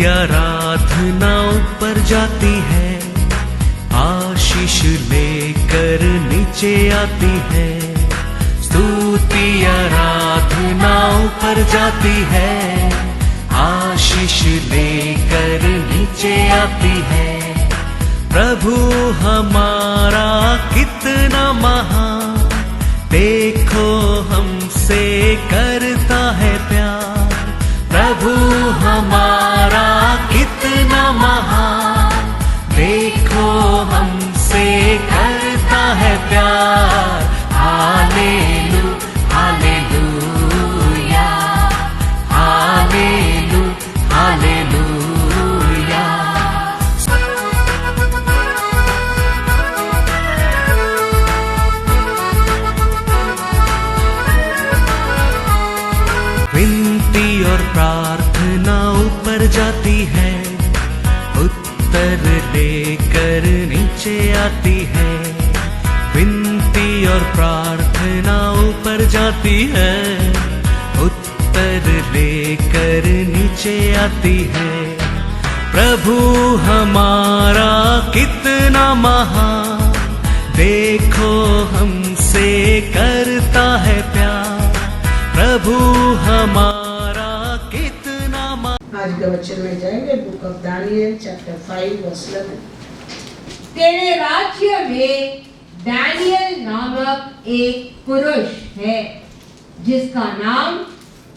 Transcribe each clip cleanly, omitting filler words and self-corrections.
आराधना ऊपर जाती है, आशीष लेकर नीचे आती है। स्तुति आराधना ऊपर जाती है, आशीष लेकर नीचे आती है। प्रभु हमारा कितना महान, देखो हमसे करता है प्यार। प्रभु हमारा कितना महान, देखो हमसे करता है प्यार। हालेलू हालेलूया, हालेलू हालेलूया। विनती और प्रार्थना ऊपर जाती है, उत्तर लेकर नीचे आती है। विनती और प्रार्थना ऊपर जाती है, उत्तर लेकर नीचे आती है। प्रभु हमारा कितना महान, देखो हमसे करता है प्यार। प्रभु हमारा कितना आज के वचन में जाएंगे, book of Daniel chapter 5 verse 11। तेरे राज्य में दानियल नामक एक पुरुष है, जिसका नाम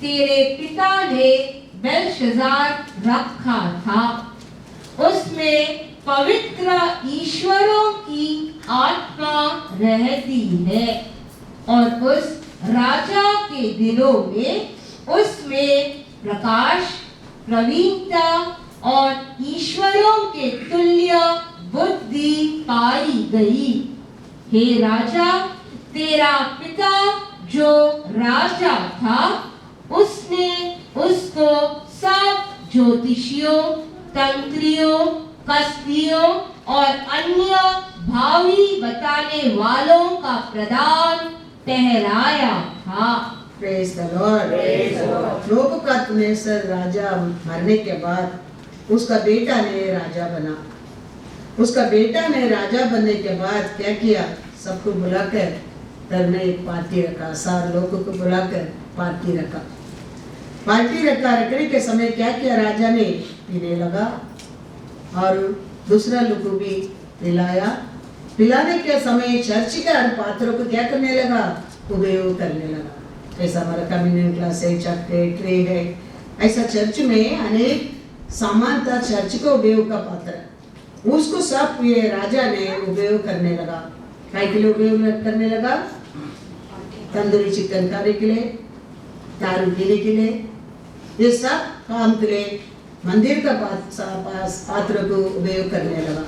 तेरे पिता ने बेलशजार रखा था। उसमें पवित्र ईश्वरों की आत्मा रहती है, और उस राजा के दिलों में उसमें प्रकाश, प्रवीणता और ईश्वरों के तुल्य बुद्धि पाई गई। हे राजा, तेरा पिता जो राजा था, उसने उसको सब ज्योतिषियों, तंत्रियों, कसदियों और अन्य भावी बताने वालों का प्रधान ठहराया था। Praise the lord. नेबूकदनेस्सर राजा मरने के बाद उसका बेटा ने राजा बना। उसका बेटा ने राजा बनने के बाद क्या किया? सबको बुलाकर घर में एक पार्टी रखा, सारे लोगों को बुलाकर पार्टी रखा। रखने के समय क्या किया? राजा ने पीने लगा और दूसरा लोग को भी पिलाया। पिलाने के समय चर्च के हर पात्रों को क्या करने लगा? उपयोग करने लगा। ऐसा हमारा कम्युनियन क्लास है, चक्के, ट्रे है, ऐसा चर्च में अनेक सामान था, चर्च का उपयोग का पात्र। उसको सब ये राजा ने उपयोग करने लगा। काय के लिए उपयोग करने लगा? तंदूरी चिकन खाने के लिए, दारू पीने के लिए, ये सब काम के लिए मंदिर का पात्र को उपयोग करने लगा।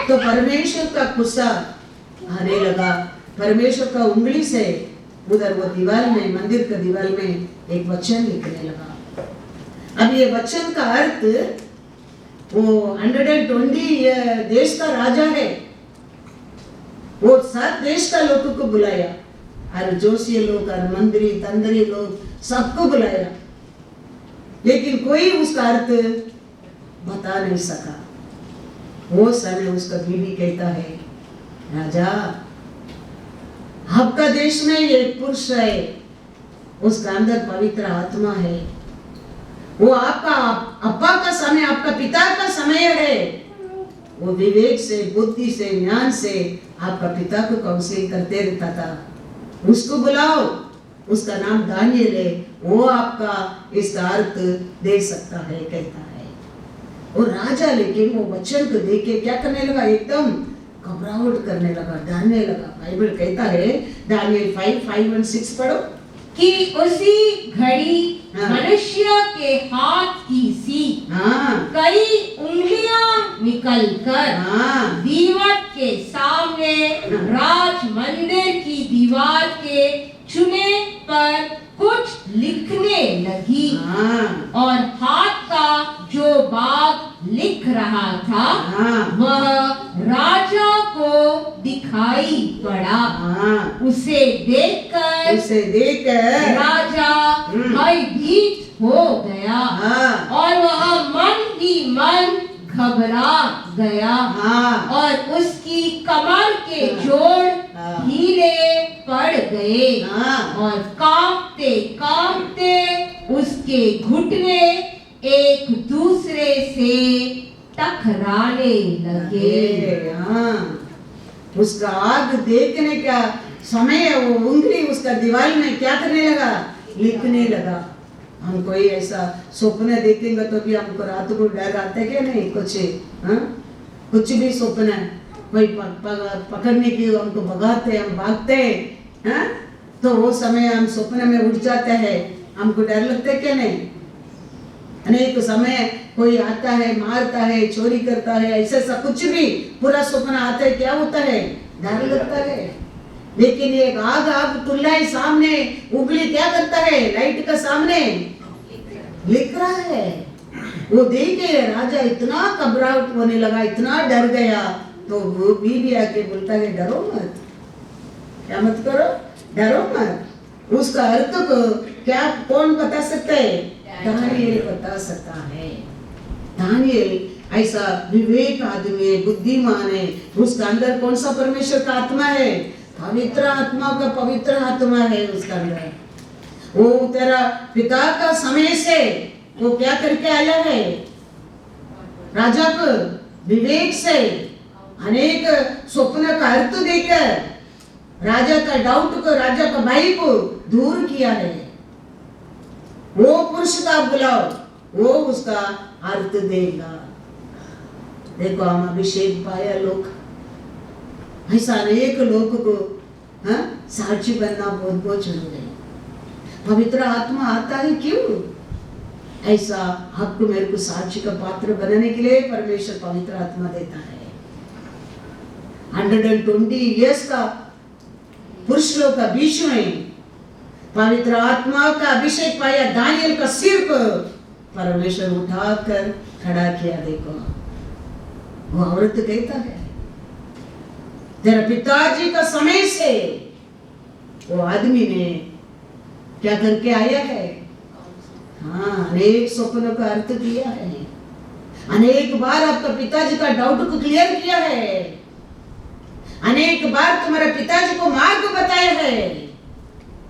तो परमेश्वर का गुस्सा आने लगा। परमेश्वर का उंगली से उधर वो दीवार में, मंदिर का दीवार में एक वचन लिखने लगा। अब ये वचन का अर्थ, वो 120 देश का राजा है, वो 7 देश का लोगों को बुलाया, और जोशी लोग और मंदिरी तंदरी लोग सबको बुलाया, लेकिन कोई उसका अर्थ बता नहीं सका। वो समय उसका बीवी कहता है, राजा, आपका देश में एक पुरुष है, उसका अंदर पवित्र आत्मा है, वो आपका अब्बा का समय, आपका पिता का समय है। वो विवेक से, बुद्धि से, ज्ञान से आपका पिता को काउंसलिंग करते रहता था। उसको बुलाओ, उसका नाम दानियल है, वो आपका इसका अर्थ दे सकता है, कहता है। और राजा लेकिन वो वचन को देख के क्या करने लगा? एकदम घबराहट करने लगा, डरने लगा। बाइबल कहता है, दानियल 5:5-6 पढ़ो, कि उसी घड़ी मनुष्य के हाथ की सी कई उंगलियां निकलकर दीवट के सामने राज मंदिर की दीवार के चुने पर कुछ लिखने लगी, और हाथ का जो बाग लिख रहा था वह राजा को दिखाई पड़ा। उसे देखकर राजा भयभीत हो गया हाँ। और वह मन ही मन घबरा गया हाँ। और उसकी कमर के जोड़ हाँ। ढीले पड़ गए हाँ। और कांपते कांपते उसके घुटने एक दूसरे से टकराने लगे। हाँ। उसका आग देखने का समय वो उंगली उसका दीवार में क्या करने लगा, लिखने लगा। हम कोई ऐसा स्वप्न देखेंगे तो भी हमको रात को डर आता है क्या नहीं, कुछ हाँ? कुछ भी स्वप्न कोई पकड़ने की हमको भगाते, हम भागते हाँ? तो वो समय हम स्वप्न में उठ जाते हैं, हमको डर लगता है क्या नहीं। अनेक समय कोई आता है, मारता है, चोरी करता है, ऐसा सब कुछ भी पूरा स्वप्न आता है, क्या होता है, डर लगता है। लेकिन एक आग तुल्लाई सामने उंगली क्या करता है, लाइट का सामने लिख रहा है। वो देखे राजा इतना घबराहट होने लगा, इतना डर गया। तो वो बीवी आके बोलता है डरो मत, क्या मत करो, डरो मत। उसका अर्थ को क्या कौन बता सकता है, दानिएल बता सकता है। दानिएल ऐसा विवेक आदमी है, बुद्धिमान है। उसका अंदर कौन सा परमेश्वर का आत्मा है, पवित्र आत्मा का पवित्र आत्मा है उसका अंदर। वो तेरा पिता का समय से वो क्या करके आया है, राजा को विवेक से अनेक स्वप्न का अर्थ देकर राजा का डाउट को, राजा का भाई को दूर किया है। वो पुरुष का बुलाओ, वो उसका अर्थ देगा। देखो हम अभिषेक पाया लोग, ऐसा अनेक लोग को साक्षी बनना बहुत बहुत जरूरी है। पवित्र आत्मा आता है क्यों, ऐसा आपको मेरे को साक्षी का पात्र बनाने के लिए परमेश्वर पवित्र आत्मा देता है। 120 इयर्स का पुरुष लोग का बीच में पवित्र आत्मा का अभिषेक पाया। दानिएल का सिर को परमेश्वर उठाकर खड़ा किया। देखो वो औरत कहता है तेरा पिताजी का समय से वो आदमी ने क्या करके आया है, हाँ अनेक स्वप्नों का अर्थ दिया है, अनेक बार आपका पिताजी का डाउट को क्लियर किया है, अनेक बार तुम्हारे पिताजी को मार्ग बताया है,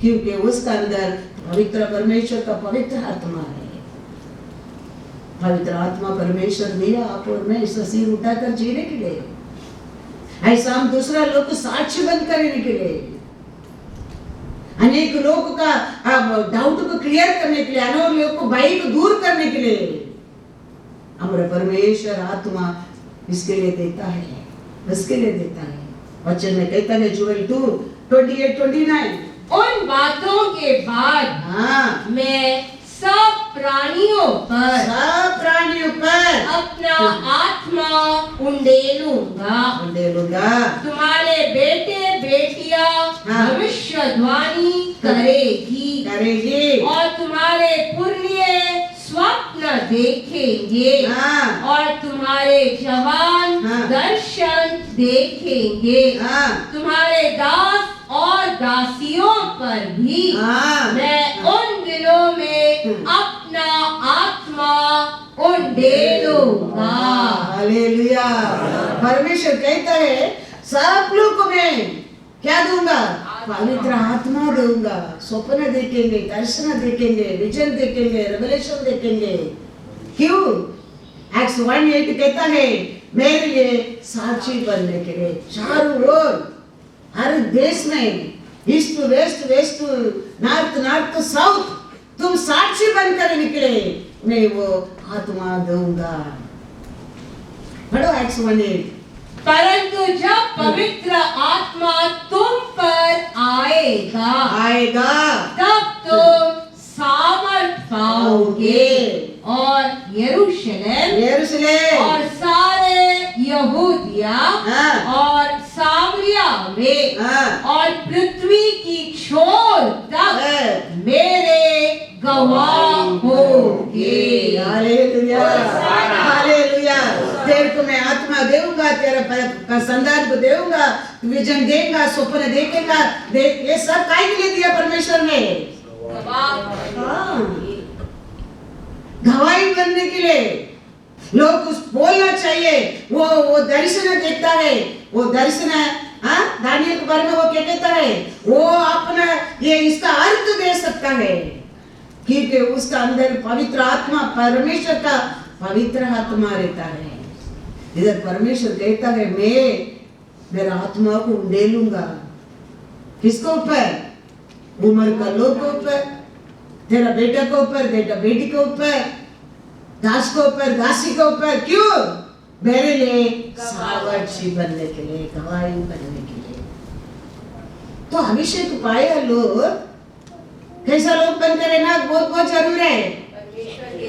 क्योंकि उसका अंदर पवित्र परमेश्वर का पवित्र आत्मा है। पवित्र आत्मा परमेश्वर दिया आप और मैं इस सिर उठाकर जीने के लिए, ऐसा हम दूसरा लोग को साक्षी बन करने के लिए, अनेक लोगों का डाउट को क्लियर करने के लिए, अनेक लोगों को भय को दूर करने के लिए हमारा परमेश्वर आत्मा इसके लिए देता है, इसके लिए देता है। वचन में कहता है जोएल 2:28-29 उन बातों के बाद हाँ मैं सब प्राणियों पर अपना आत्मा उंडेलूंगा। तुम्हारे बेटे बेटियां हाँ। भविष्यवाणी करेगी और तुम्हारे पुरनिये स्वप्न देखेंगे हाँ। और तुम्हारे जवान हाँ। दर्शन देखेंगे। हाँ। तुम्हारे दास और दासियों पर भी हाँ। मैं उन दिनों में अपना आत्मा उंडेलूंगा। हालेलुया। परमेश्वर कहता है सब लोग को मैं क्या दूंगा, पवित्र आत्मा दूंगा। स्वप्न देखेंगे, दर्शन देखेंगे, विजन देखेंगे, रेवलेशन देखेंगे। क्यों? एक्स 1:8 कहता है मेरे लिए साक्षी बनने के लिए चारों ओर हर देश में, east to west, west to north, north to south, तुम साक्षी बनकर निकले, मैं वो आत्मा दूंगा। पढ़ो एक्स 1:8। परंतु जब पवित्र आत्मा तुम पर आएगा तब तुम सामर्थ पाओगे और यरूशलेम और सारे यहूदिया हाँ। और सामरिया में हाँ। और पृथ्वी की छोर तक मेरे गवाह होगे। Hallelujah, hallelujah. तेरे को मैं आत्मा देऊंगा, तेरा संतान को देऊंगा, विजन देगा, स्वप्न देखेगा। ये सब काय के लिए दिया परमेश्वर ने? हाँ। बनने के लिए, लोग कुछ बोलना चाहिए। वो दर्शन देखता है, वो दर्शन है, हाँ, दानियल के बारे में वो क्या कहता है, वो अपना ये इसका अर्थ दे सकता है, क्योंकि उसका अंदर पवित्र आत्मा, परमेश्वर का पवित्र आत्मा रहता है। इधर परमेश्वर कहता है मैं मेरा आत्मा को उंडेलूंगा, किसके ऊपर, उम्र का लोग के ऊपर, तेरा बेटा के ऊपर, बेटा बेटी के ऊपर, दास के ऊपर, दासी के ऊपर। क्यों? मेरे लिए साक्षी बनने के लिए, गवाही बनने के लिए। तो अभिषेक पाया लोग कैसा लोग बनकर रहना बहुत बहुत जरूर है। परमेश्वर के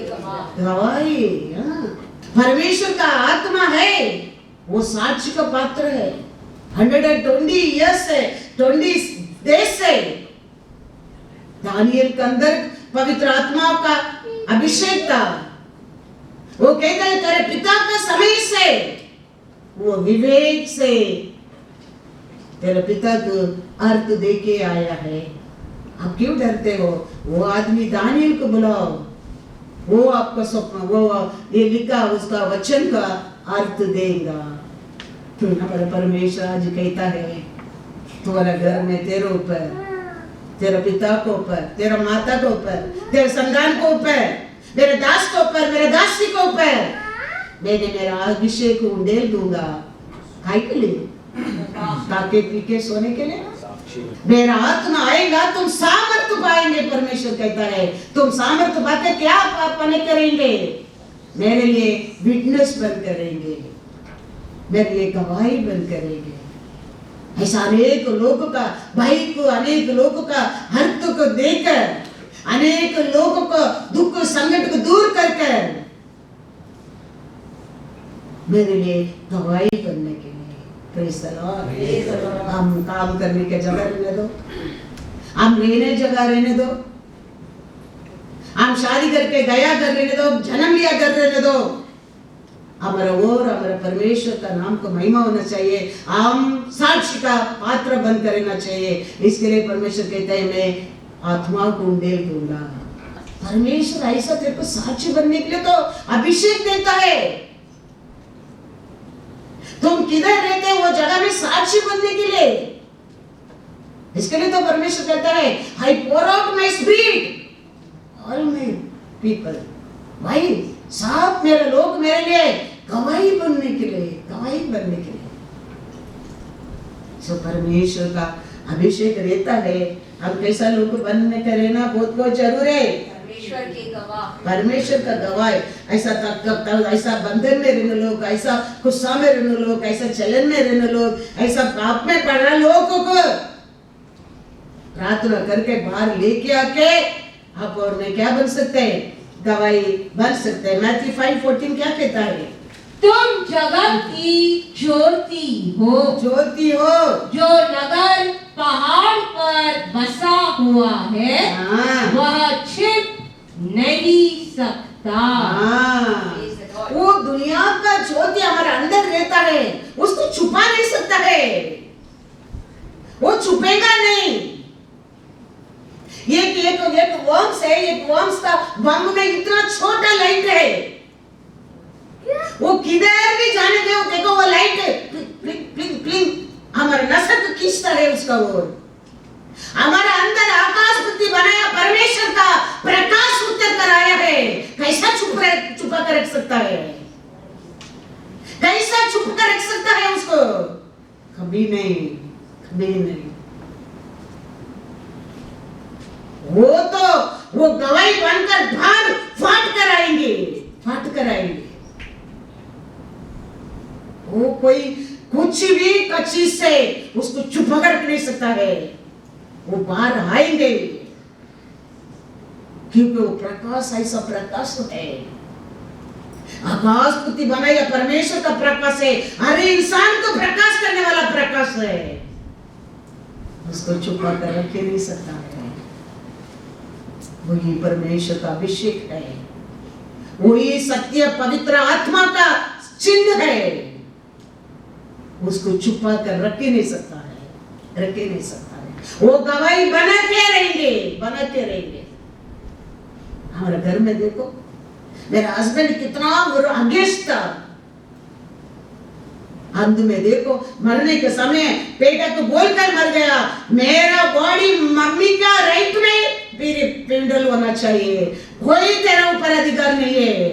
गवाही, परमेश्वर का आत्मा है, वो साक्ष्य का पात्र है। 120 ईयर्स से, 20 देश से दानियल के अंदर पवित्र आत्मा का अभिषेक था। वो कहता है तेरे पिता का समय से, वो विवेक से तेरे पिता को अर्थ दे के आया है। आप क्यों डरते हो? वो आदमी दानियल को बुलाओ, वो आपका स्वप्न, वो ये लिखा उसका वचन का अर्थ देगा। हमारा परमेश्वर आज कहता है तुम्हारा घर में तेरे ऊपर, तेरे पिता को ऊपर, तेरा माता को ऊपर, तेरे संतान को ऊपर, मेरे दास को ऊपर, मेरे दासी को ऊपर मैंने मेरा अभिषेक को उंडेल दूंगा। काय के लिए? ताके पी के सोने के लिए। मेरा आत्मा आएगा, तुम सामर्थ्य पाएंगे। परमेश्वर कहता है तुम सामर्थ्य पाके क्या पाने करेंगे? मेरे लिए विटनेस बन करेंगे, मेरे लिए गवाही बन करेंगे। ऐसा अनेक लोगों का भाई को, अनेक लोगों का हर्त को देकर, अनेक लोगों को दुख संकट को दूर कर कर मेरे लिए गवाही बनने के लिए। Praise the Lord. हम काम करने के जगह रहने दो, हम रहने जगह रहने दो, हम शादी करके गया कर रहने दो, जन्म लिया कर रहने दो। हमारा और हमारा परमेश्वर का नाम को महिमा होना चाहिए, हम साक्षी का पात्र बनकर रहना चाहिए। इसके लिए परमेश्वर कहता है मैं आत्मा को उंडेल दूंगा। परमेश्वर ऐसा तेरे को साक्षी बनने के लिए तो अभिषेक देता है। तुम किधर रहते हो वो जगह में साक्षी बनने के लिए, इसके लिए तो परमेश्वर कहता है I pour out my spirit all my people. भाई सब मेरे लोग मेरे लिए गवाही बनने के लिए, गवाही बनने के लिए। सो परमेश्वर का अभिषेक रहता है। हम कैसा लोग बनने का रहना बहुत बहुत जरूर है। परमेश्वर के गवाह, परमेश्वर का गवाह। ऐसा तक ऐसा बंधन में रहने लोग, ऐसा गुस्सा में रहने लोग, ऐसा चलन में रहने लोग, ऐसा पाप में पड़ना लोगों को प्रार्थना करके बाहर लेके आके आप और मैं क्या बन सकते हैं? गवाही बन सकते हैं। मैथ्यू 5:14 क्या कहता है? तुम जगत की ज्योति हो, ज्योति हो, जो नगर पहाड़ पर बसा हुआ है वह छिप नहीं सकता। वो दुनिया का ज्योति हमारे अंदर रहता है, उसको छुपा नहीं सकता है, वो छुपेगा नहीं। एक वर्म्स है, एक वर्म्स का बम में इतना छोटा लाइट है, वो किधर भी जाने दे, देखो वो लाइट प्लिंग प्लिंग प्लिंग हमारे नसर को खींचता है उसका। वो हमारे अंदर आकाशपति बनाया परमेश्वर का प्रकाश उतर कर आया है। कैसा छुपा कर रख सकता है? कैसा छुप कर रख सकता है उसको? कभी नहीं, कभी नहीं। वो गवाही बनकर बाहर फाट कर आएंगे, फाट कर आएंगे। वो कोई कुछ भी कच्ची से उसको छुपा कर रख नहीं सकता है, वो बाहर आएंगे, क्योंकि वो प्रकाश ऐसा प्रकाश है। आकाशपति बनाया परमेश्वर का प्रकाश है, हर इंसान को प्रकाश करने वाला प्रकाश है, उसको छुपा कर रख नहीं सकता है। वही परमेश्वर का अभिषेक है, वही सत्य पवित्र आत्मा का चिन्ह है, उसको छुपा कर रख नहीं सकता है, रख नहीं सकता है। वो गवाही बनाते रहेंगे, बनाते रहेंगे। हमारे घर में देखो, मेरा हस्बैंड कितना अगेंस्ट था। अंत में देखो मरने के समय बेटा को बोलकर मर गया, मेरा बॉडी मम्मी का राइट में मेरे फ्यूनरल होना चाहिए, कोई तेरा ऊपर अधिकार नहीं है।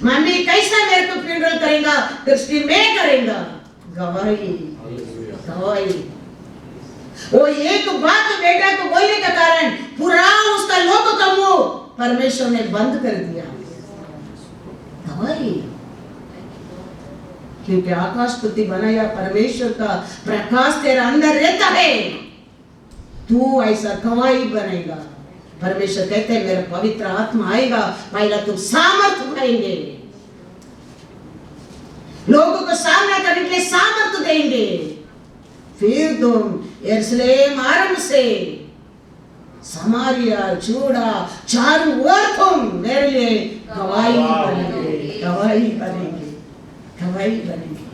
मम्मी कैसा मेरे को फ्यूनरल करेगा, क्रिस्टी में करेगा। गवाही गवाही। वो एक बात बेटा को बोलने के कारण पूरा उसका लोक का मुंह परमेश्वर ने बंद कर दिया। गवाही। क्योंकि आकाशपति बनाया परमेश्वर का प्रकाश तेरा अंदर रहता है, तू ऐसा गवाही बनेगा। परमेश्वर कहते हैं मेरा पवित्र आत्मा आएगा, पहला तुम सामर्थ पाएंगे, लोगों को सामना करने के लिए सामर्थ देंगे, फिर तुम यरूशलेम आरंभ से समारिया चूड़ा चारों ओर तुम मेरे लिए गवाही बनेंगे, गवाही बनेंगे, गवाही बनेंगे।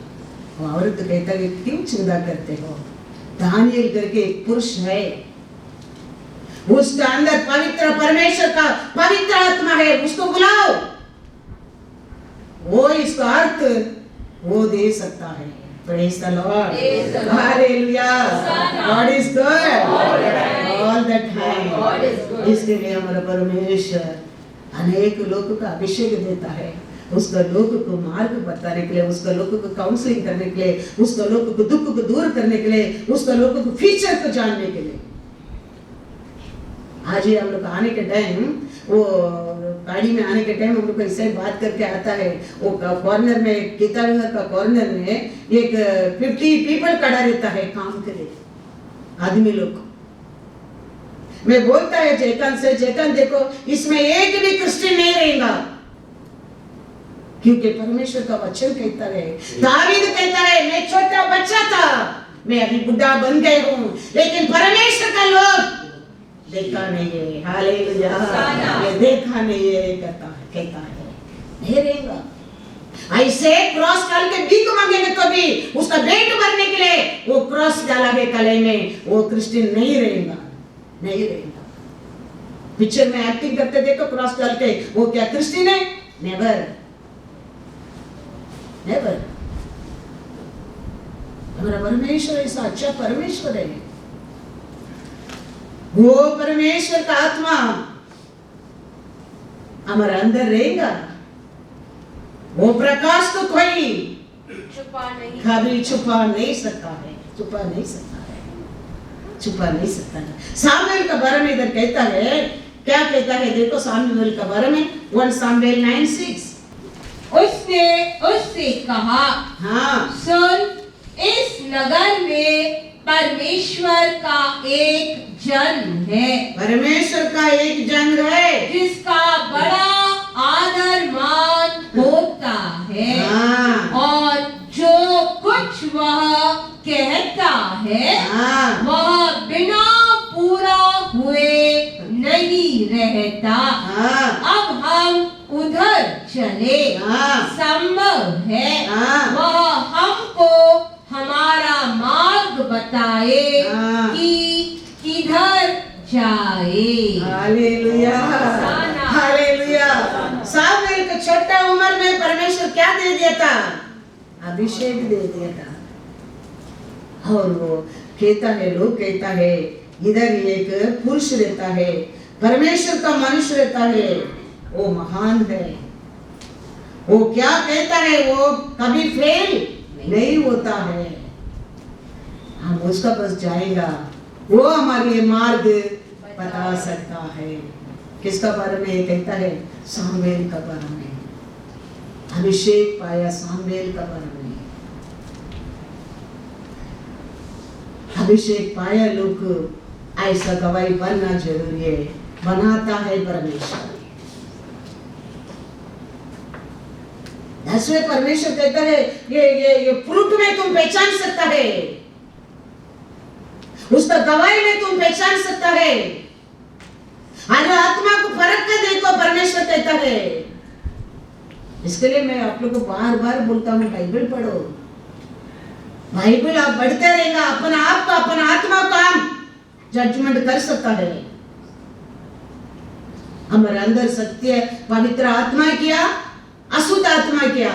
वो औरत कहता है क्यों चिंता करते हो, दानियल करके एक पुरुष है, उसका अंदर पवित्र परमेश्वर का पवित्र आत्मा है, उसको बुलाओ, वो इसका अर्थ वो दे सकता है। Praise the Lord. Hallelujah. God is good all the time. इसके लिए हमारा परमेश्वर अनेक लोगों का अभिषेक देता है, उसका लोगों को मार्ग बताने के लिए, उसका लोगों को काउंसलिंग करने के लिए, उसका लोगों को दुख को दूर करने के लिए, उसका लोगों को फ्यूचर को जानने के लिए। आज ही हम लोग आने के टाइम, वो गाड़ी में आने के टाइम हम लोग ऐसे बात करके आता है, वो कॉर्नर में गीतानगर का कॉर्नर में एक 50 पीपल खड़ा रहता है काम के लिए, आदमी लोग। मैं बोलता है जयकांत से, जयकांत देखो इसमें एक भी क्रिश्चियन नहीं रहेगा, क्योंकि परमेश्वर का वचन कहता है, दावीद कहता है मैं छोटा बच्चा था, मैं अभी बुढ़ा बन गए हूँ, लेकिन परमेश्वर का लोग देखा नहीं है। हालेलुया। ये देखा नहीं है कहता है नहीं रहेगा। ऐसे क्रॉस डाल के भीख मांगेंगे तो भी उसका पेट भरने के लिए वो क्रॉस डाला है गले में, वो क्रिश्चियन नहीं रहेगा, नहीं रहेगा। पिक्चर में एक्टिंग करते देखो क्रॉस डाल के, वो क्या क्रिश्चियन है? Never never. हमारा परमेश्वर ऐसा अच्छा परमेश्वर है, वो परमेश्वर का आत्मा हमारे अंदर रहेगा, वो प्रकाश को कोई कभी छुपा नहीं सकता है, छुपा नहीं सकता है, छुपा नहीं सकता है। सामुएल का बारे में इधर कहता है, क्या कहता है देखो सामुएल का बारे में 1 सामुएल 9:6। उसने उससे कहा, हाँ सुन, इस नगर में परमेश्वर का एक जन है, परमेश्वर का एक जन है जिसका बड़ा आदर मान होता है, हाँ। और जो कुछ वह कहता है वह बिना पूरा हुए नहीं रहता। अब हम उधर चले, संभव है वह हमको हमारा मार्ग बताए कि किधर जाए। Hallelujah, hallelujah. सामुएल को छोटा उम्र में परमेश्वर क्या दे दिया था? अभिषेक दे दिया था। और वो कहता है, लोग कहता है इधर एक पुरुष रहता है, परमेश्वर का मनुष्य रहता है, वो महान है, वो क्या कहता है वो कभी फेल नहीं होता है। हम उसका पास जाएगा, वो हमारे लिए मार्ग बता सकता है। किसका बारे में कहता है? सामुएल का बारे में, अभिषेक पाया सामुएल का बारे में। अभिषेक पाया लोग ऐसा गवाही बनना जरूरी है, बनाता है परमेश्वर। ऐसे परमेश्वर कहता है ये फ्रूट में तुम पहचान सकता है, उसका गवाही में तुम पहचान सकता है। आज आत्मा को फर्क कर देखो, परमेश्वर कहता है। इसके लिए मैं आप लोगों को बार बार बोलता हूँ, बाइबल पढ़ो, बाइबल आप बढ़ते रहेगा, अपना आप का अपना आत्मा का जजमेंट कर सकता है। हमारे अंदर सत्य पवित्र आत्मा क्या, अशुद्ध आत्मा क्या,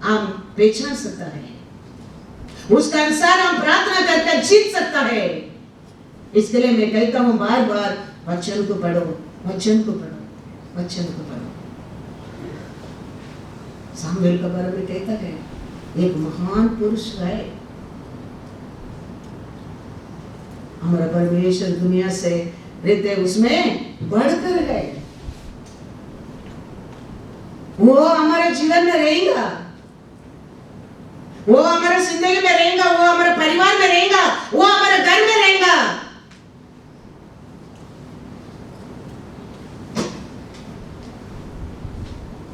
हम पहचान सकता है। उसका अनुसार हम प्रार्थना करके जीत सकता है। इसके लिए मैं कहता हूं बार बार, वचन को पढ़ो, वचन को पढ़ो, वचन को पढ़ो। सामुएल के बारे में कहता है, एक महान पुरुष है। हमारा परमेश्वर दुनिया से रहते उसमें बढ़कर है। वो हमारे जीवन में रहेगा, वो हमारे जिंदगी में रहेगा, वो हमारे परिवार में रहेगा, वो हमारे घर में रहेगा।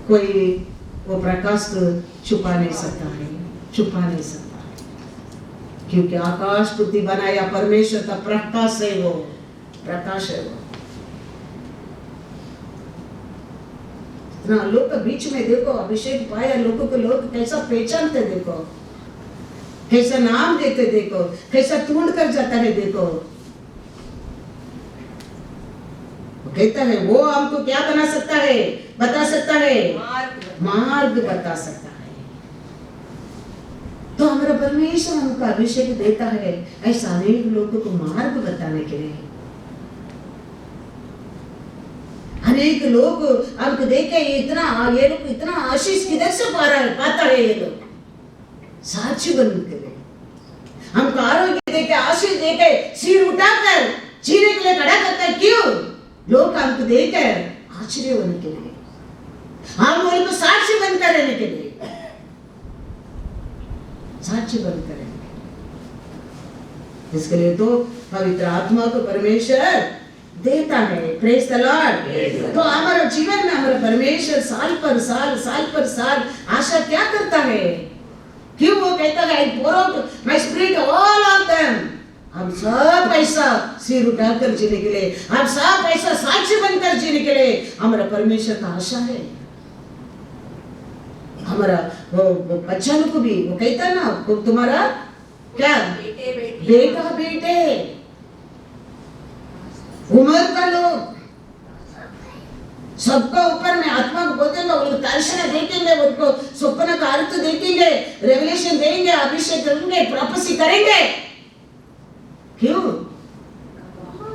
कोई वो प्रकाश को छुपा नहीं सकता है, छुपा नहीं सकता है, क्योंकि आकाश पृथ्वी बनाया परमेश्वर का प्रकाश है, वो प्रकाश है। वो इतना लोग के बीच में देखो, अभिषेक पाया लोगों को, लोग कैसा पहचानते देखो, कैसा नाम देते देखो, कैसा ढूंढ कर जाता है देखो। वो कहता है वो हमको क्या बना सकता है, बता सकता है, मार्ग बता सकता है। तो हमारा परमेश्वर हमको अभिषेक देता है ऐसा अनेक लोगों को मार्ग बताने के लिए। अनेक लोग हमको देखे इतना, ये लोग इतना आशीष किधर से पाता है, ये लोग साक्षी बनने के लिए, हमको आरोग्य देके, आशीष देके, सिर उठाकर जीने के लिए खड़ा करता है। क्यों? लोग हमको देकर आश्चर्य बनने के लिए, हम उनको साक्षी बनकर रहने के लिए, साक्षी बनकर रहने के लिए। इसके लिए तो पवित्र आत्मा को परमेश्वर देता है। Praise the Lord. तो हमारा जीवन में हमारा परमेश्वर साल पर साल आशा क्या करता है? क्यों वो कहता है आई pour out my spirit all of them। हम सब ऐसा सिर उठाकर जीने के लिए, हम सब ऐसा साक्षी बनकर जीने के लिए हमारा परमेश्वर का आशा है। हमारा वो बच्चा को भी वो कहता ना, वो तुम्हारा क्या बेटा बेटे, उम्र का लोग सबका ऊपर में आत्मा को बोलेंगे, उनको दर्शन देखेंगे, उनको स्वप्न का अर्थ देखेंगे, रेवलेशन देंगे, अभिषेक करेंगे, प्रोफेसी करेंगे। क्यों?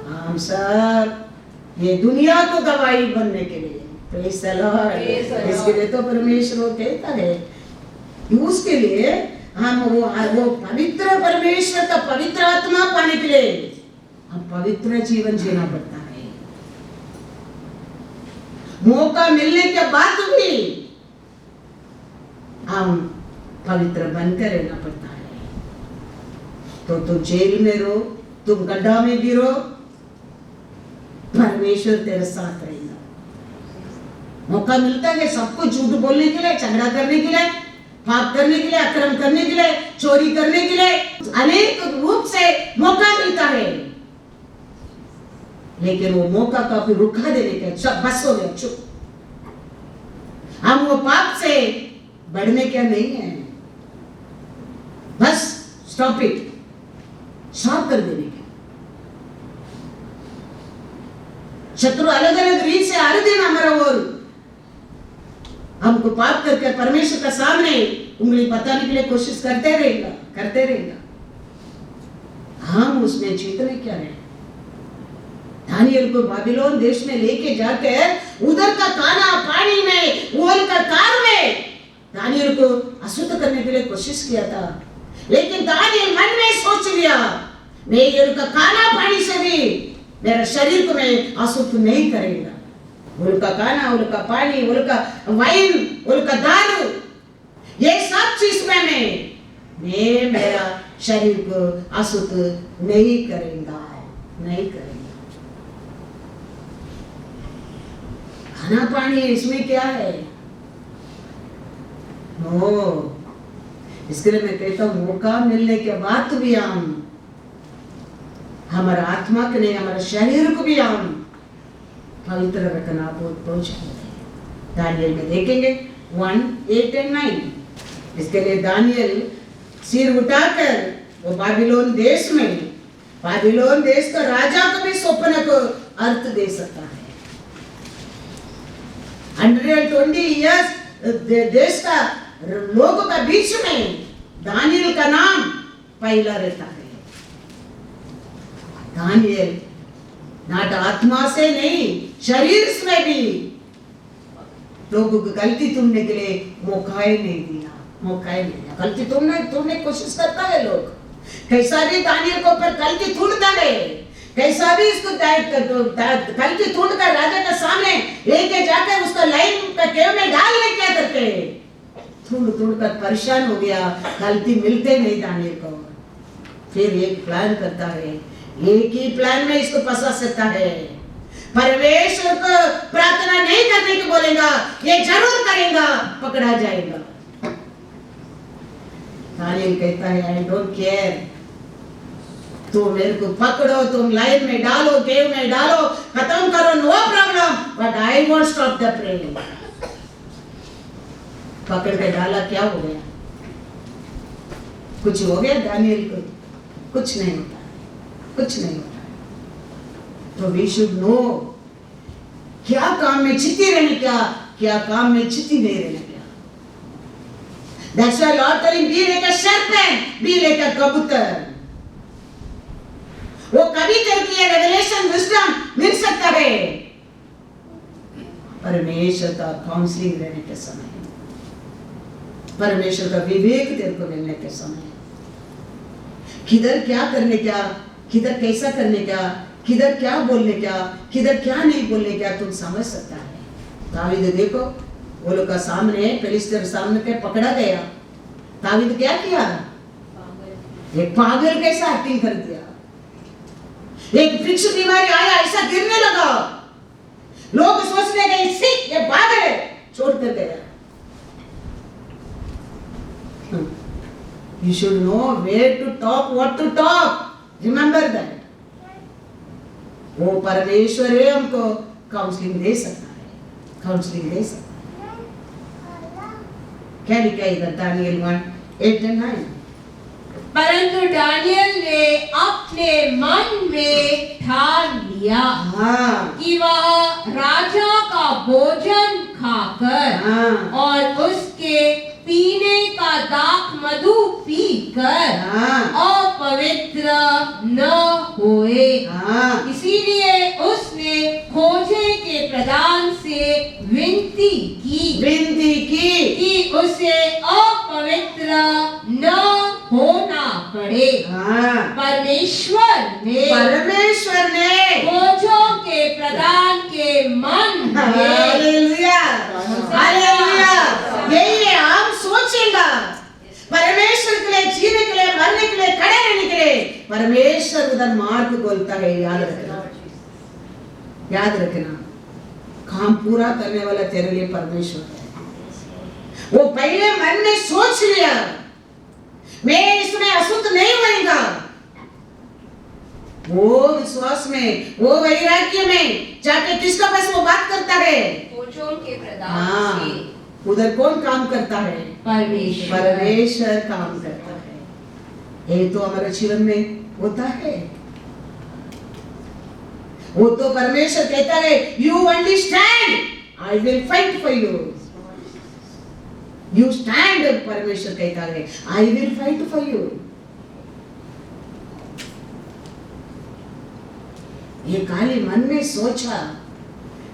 हम सब ये दुनिया को गवाही बनने के लिए। Praise the Lord. इसके लिए तो परमेश्वर वो कहता है, उसके लिए हम वो पवित्र परमेश्वर का पवित्र आत्मा पाने के लिए हम पवित्र जीवन जीना पड़ता है। मौका मिलने के बाद भी हम पवित्र बनकर रहना पड़ता है। तो तुम जेल में रहो, तुम गड्ढा में गिरो, परमेश्वर तेरे साथ रहेगा। मौका मिलता है सबको झूठ बोलने के लिए, झगड़ा करने के लिए, पाप करने के लिए, अक्रम करने के लिए, चोरी करने के लिए, अनेक रूप से मौका मिलता है। लेकिन वो मौका का भी रुका देने के सब बस हो गया, चुप। हम वो पाप से बढ़ने क्या नहीं है, बस स्टॉप इट, स्टॉप कर देने के। शत्रु अलग अलग रीत से हर दिन हमारा वो हमको पाप करके परमेश्वर का सामने उंगली बताने के लिए कोशिश करते रहेगा। हम उसमें जीतने क्या है? दानियल को बाबिलोन देश में लेके जाकर उधर का खाना पानी में, ओल का कार में दानियल को अशुद्ध करने के लिए कोशिश किया था। लेकिन दानियल मन में सोच लिया, मैं ये का खाना पानी से भी मेरा शरीर को मैं अशुद्ध नहीं करेगा। उनका खाना, उनका पानी, उनका वाइन, उनका दारू, ये सब चीज में मैं मेरा शरीर को अशुद्ध नहीं करेगा। खाना पानी इसमें क्या है? इसके लिए मैं कहता हूँ मौका मिलने के बाद भी हम हमारा आत्मा के नहीं, हमारा शरीर को भी हम पवित्र रखना बहुत चाहिए। दानियल में देखेंगे 1:8 और 9। इसके लिए दानियल सिर उठाकर वो बाबिलोन देश में, बाबिलोन देश का राजा को भी स्वप्न को अर्थ दे सकता है। 120 years देश का लोगों का बीच में दानियल का नाम पहला रहता है। दानियल नाट आत्मा से नहीं, शरीर में भी लोगों को गलती तुमने के लिए मौका ही नहीं दिया। गलती तुमने कोशिश करता है, लोग कैसा भी दानियल को ऊपर गलती ढूंढता है, कैसा भी इसको गलती ढूंढ कर राजा के सामने लेके जाकर उसको लाइन पे केव में डाल ले, क्या करते ढूंढ कर परेशान हो गया, गलती मिलते नहीं दानियल को। फिर एक प्लान करता है, एक ही प्लान में इसको फंसा सकता है। परमेश्वर को प्रार्थना नहीं करने को बोलेगा, ये जरूर करेगा, पकड़ा जाएगा। दानियल कहता है आई डोंट केयर, तुम मेरे को पकड़ो, तुम लाइन में डालो, केव में डालो, खत्म करो, no problem, but I won't stop the prayer. पकड़ के डाला, क्या हो गया? कुछ हो गया दानियल को? कुछ नहीं होता, कुछ नहीं होता। तो वी शुड नो क्या काम में चित्ती रहने, क्या काम में चित्ती नहीं रहने क्या। That's why Lord telling be like a serpent, be like a कबूतर। वो कभी तेरे लिए रेवलेशन विजडम मिल सकता है, परमेश्वर का काउंसलिंग रहने के समय, परमेश्वर का विवेक तेरे को मिलने के समय, किधर क्या करने क्या, किधर कैसा करने क्या, किधर क्या बोलने क्या, किधर क्या नहीं बोलने क्या, तुम समझ सकता है। दावीद देखो, वो लोग का सामने फिलिस्तीन सामने के पकड़ा गया, दावीद क्या किया? एक पागल कैसा एक्टिंग कर दिया। एक वृक्ष बीमारी आया, ऐसा गिरने लगा, लोग सोचने गए ये पागल है, छोड़ कर गया। You should know where to talk, what to talk. Remember that. वो परमेश्वर है, हमको काउंसलिंग दे सकता है, काउंसलिंग दे सकता है। क्या लिखा है इधर दानियल 1:8-9? परंतु दानियल ने अपने मन में ठान लिया कि वह राजा का भोजन खाकर और उसके पीने का दाख मधु पीकर अपवित्र न होए। इसीलिए उसने खोजे के प्रधान से विनती की कि उसे अपवित्र न होना पड़े। परमेश्वर ने खोजों के प्रधान के मन में, हालेलुया, हालेलुया, यही है। हम सोचेंगे परमेश्वर के लिए जीने के लिए, मरने के लिए, खड़े रहने के लिए परमेश्वर उधर मार्ग बोलता है। याद रखना, याद रखना, काम पूरा करने वाला तेरे लिए परमेश्वर है। वो पहले मन में सोच लिया मैं इसमें अशुद्ध नहीं होऊंगा, वो विश्वास में, वो वैराग्य में जाके किसका पास वो बात करता है? खोजों के प्रधान से। उधर कौन काम करता है? परमेश्वर काम करता है। ये तो हमारे जीवन में होता है। वो तो परमेश्वर कहता है you understand, I will fight for you. You stand, परमेश्वर कहता है I will fight for you. ये खाली मन में सोचा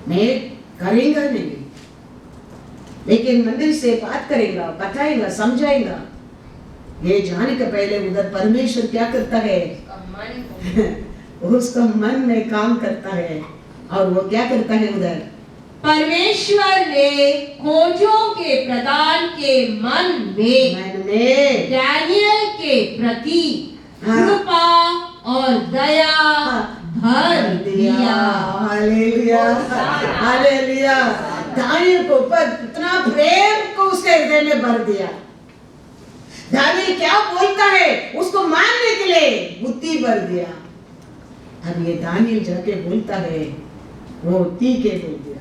मैं करेंगे नहीं, लेकिन मंदिर से बात करेगा, बताएगा, समझाएगा। ये जाने के पहले उधर परमेश्वर क्या करता है? उसका मन में काम करता है। और वो क्या करता है उधर? परमेश्वर ने खोजों के प्रधान के मन में दानियल के प्रति कृपा और दया भर दिया। Hallelujah, hallelujah. दानियल को ऊपर इतना प्रेम को उसके हृदय में भर दिया। दानियल क्या बोलता है उसको मानने के लिए बुद्धि भर दिया। अब ये दानियल जाके बोलता है वो ठीक है बोल दिया,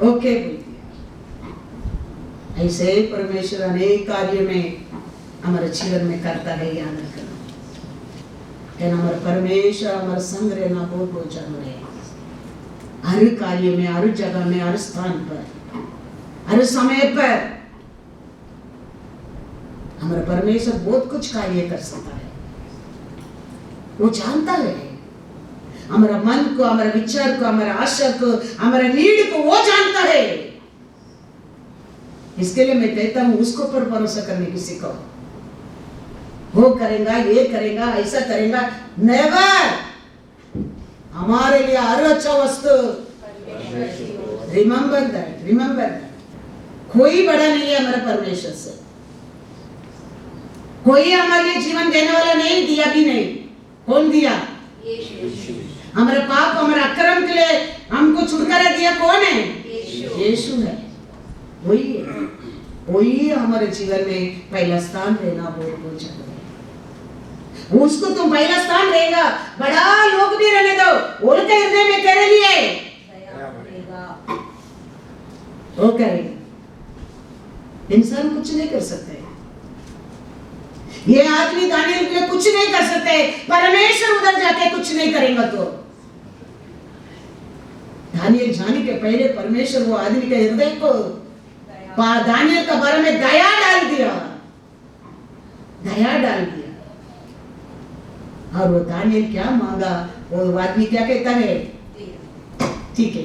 ओके बोल दिया। ऐसे परमेश्वर अनेक कार्य में हमारे जीवन में करता है, याद रखना। हमारा परमेश्वर हमारा संग रहना बहुत बहुत जरूरी है। हर कार्य में, हर जगह में, हर स्थान पर, हर समय पर हमारा परमेश्वर बहुत कुछ कार्य कर सकता है। वो जानता है हमारा मन को, हमारा विचार को, हमारा आशा को, हमारा नीड को वो जानता है। इसके लिए मैं कहता हूं उसको पर भरोसा करने की सीखो। वो करेगा, ये करेगा, ऐसा करेगा, नेवर। हमारे लिए हर अच्छा वस्तु, रिमेंबर दैट कोई बड़ा नहीं है हमारे परमेश्वर से। कोई हमारे लिए जीवन देने वाला नहीं, दिया भी नहीं। कौन दिया? हमारे पाप, हमारे अक्रम के लिए हमको छुटकारा दिया कौन है? यीशु है। वही है, वही हमारे जीवन में पहला स्थान देना बहुत जरूरी है। उसको तुम पहला स्थान देगा, बड़ा लोग भी रहने दो, उनके हृदय में तेरे लिए वो करेगा। इंसान कुछ नहीं कर सकते, ये आदमी दानियल के लिए कुछ नहीं कर सकते, परमेश्वर उधर जाके कुछ नहीं करेगा। तो दानियल जाने के पहले परमेश्वर वो आदमी के हृदय को, दानियल के बारे में दया डाल दिया। और वो दानियल क्या मांगा, वो आदमी क्या कहता है? ठीक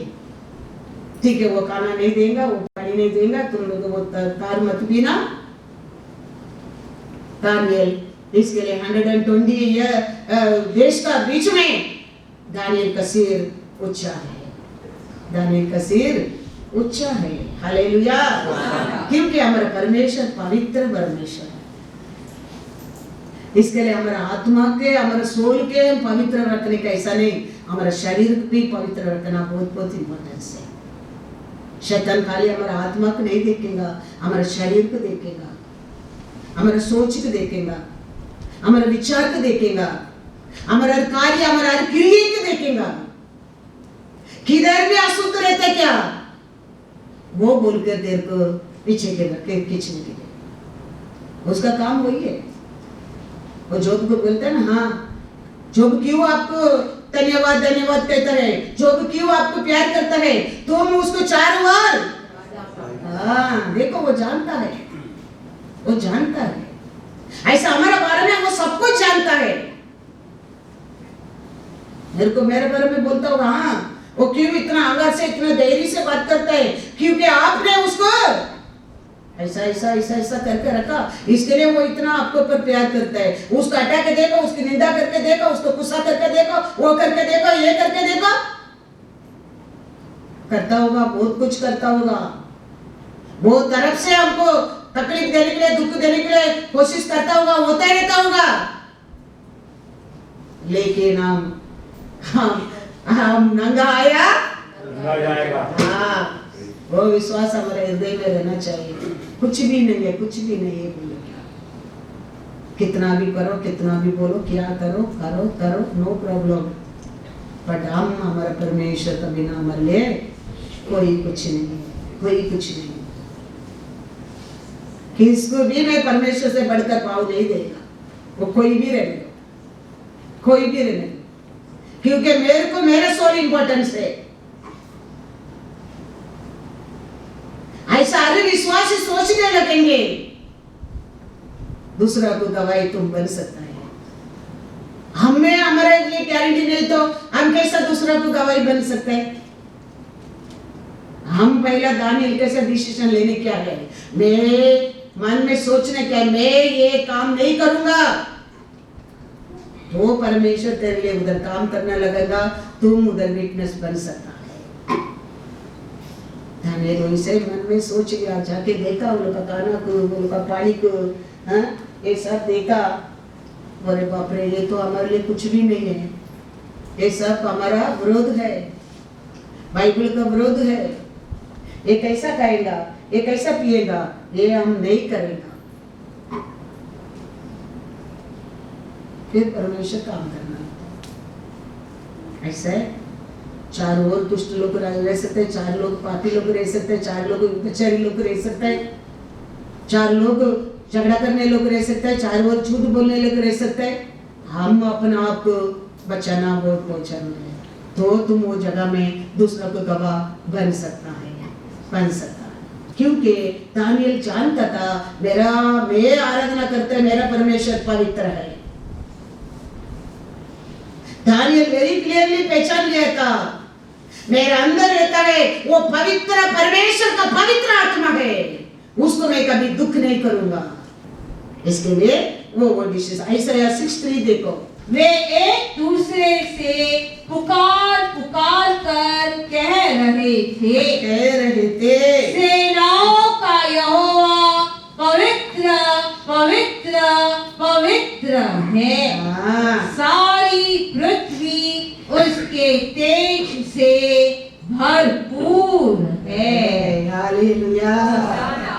है, वो खाना नहीं देगा, वो पानी नहीं देगा, तुम लोग वो तार मत पीना। दानियल इसके लिए 120 देश का बीच में दानियल का सिर ऊंचा है। हालेलुया। क्योंकि हमारा परमेश्वर पवित्र परमेश्वर है। इसके लिए हमारा आत्मा के, हमारा सोल के पवित्र रखने का ऐसा नहीं, हमारा शरीर भी पवित्र रखना बहुत इंपॉर्टेंस है। शैतान खाली हमारा आत्मा को नहीं देखेगा, हमारे शरीर को देखेगा, हमारा सोच को देखेगा, हमारा विचार को देखेगा, हमारा कार्य, हमारा क्रिया को देखेगा। किधर भी अशुद्ध रहते क्या, वो बोलकर देर को पीछे के खींचने के लिए, उसका काम वही है। वो जोब को बोलते हैं ना, हाँ जोब क्यों आपको धन्यवाद कहता है, जोब क्यों आपको प्यार करता है, तुम उसको 4 बार। देखो वो जानता है, ऐसा हमारे बारे में वो सब कुछ जानता है। मेरे बारे में बोलता होगा, हाँ वो क्यों इतना आगार से, इतना धैर्य से बात करता है, क्योंकि आपने उसको ऐसा करके रखा, इसके लिए वो इतना आपके ऊपर प्यार करता है। उसको हटा के देखो, उसकी निंदा करके देखो, उसको गुस्सा करके देखो, वो करके देखो, ये करके देखो, करता होगा, बहुत कुछ करता होगा। बहुत तरफ से हमको तकलीफ देने के लिए, दुख देने के लिए कोशिश करता होगा, होता ही रहता होगा। लेकिन हम नंगा आया जाएगा। वो विश्वास हमारे हृदय में रहना चाहिए। कुछ भी नहीं है बोलो, कितना भी करो, कितना भी बोलो, क्या करो, नो प्रॉब्लम। बट हम हमारा परमेश्वर का बिना हमारे लिए कोई कुछ नहीं। किसको भी मैं परमेश्वर से बढ़कर पाँव नहीं देगा, वो कोई भी रहने दो, क्योंकि मेरे को मेरा सोल इंपॉर्टेंस है। ऐसा अरे विश्वास सोचने लगेंगे, दूसरा को गवाही तुम बन सकता है। हमें हमारे लिए गारंटी नहीं तो हम कैसा दूसरा को गवाही बन सकते हैं? हम पहला दानियल कैसे डिसीजन लेने क्या है, मैं मन में सोचने क्या, मैं ये काम नहीं करूंगा, वो परमेश्वर तेरे लिए उधर काम करना लगेगा, तुम उधर विटनेस बन सकता है। दानियल वैसे मन में सोच लिया, जाके देखा उन लोग का खाना को, उन लोग का पानी को, ये सब देखा, अरे बाप रे, ये तो हमारे लिए कुछ भी नहीं है, ये सब हमारा विरोध है, बाइबल का विरोध है। ये कैसा खाएगा, ये कैसा पिएगा, ये हम नहीं करेगा। फिर परमेश्वर काम करना ऐसा है। 4 और दुष्ट लोग रह सकते हैं, 4 लोग पापी लोग रह सकते हैं, 4 लोग बेचारी लोग रह सकते हैं, 4 लोग झगड़ा करने लोग रह सकते हैं, 4 और झूठ बोलने लोग रह सकते हैं। हम अपने आप को बचाना बहुत पहुंचाना है। तो तुम वो जगह में दूसरों को गवाह बन सकता है, बन सकता है। क्योंकि दानियल जानता था मैं आराधना करते मेरा परमेश्वर पवित्र है। दानियल वेरी क्लियरली पहचान लिया था मेरे अंदर रहता है वो पवित्र परमेश्वर का पवित्र आत्मा है, उसको मैं कभी दुख नहीं करूंगा। इसके लिए वो डिशेस यशायाह 6:3 देखो, वे एक दूसरे से पुकार पुकार कर कह रहे थे, सेनाओं का यहोवा पवित्र पवित्र पवित्र है, सारी पृथ्वी उसके तेज से भरपूर है। Hallelujah,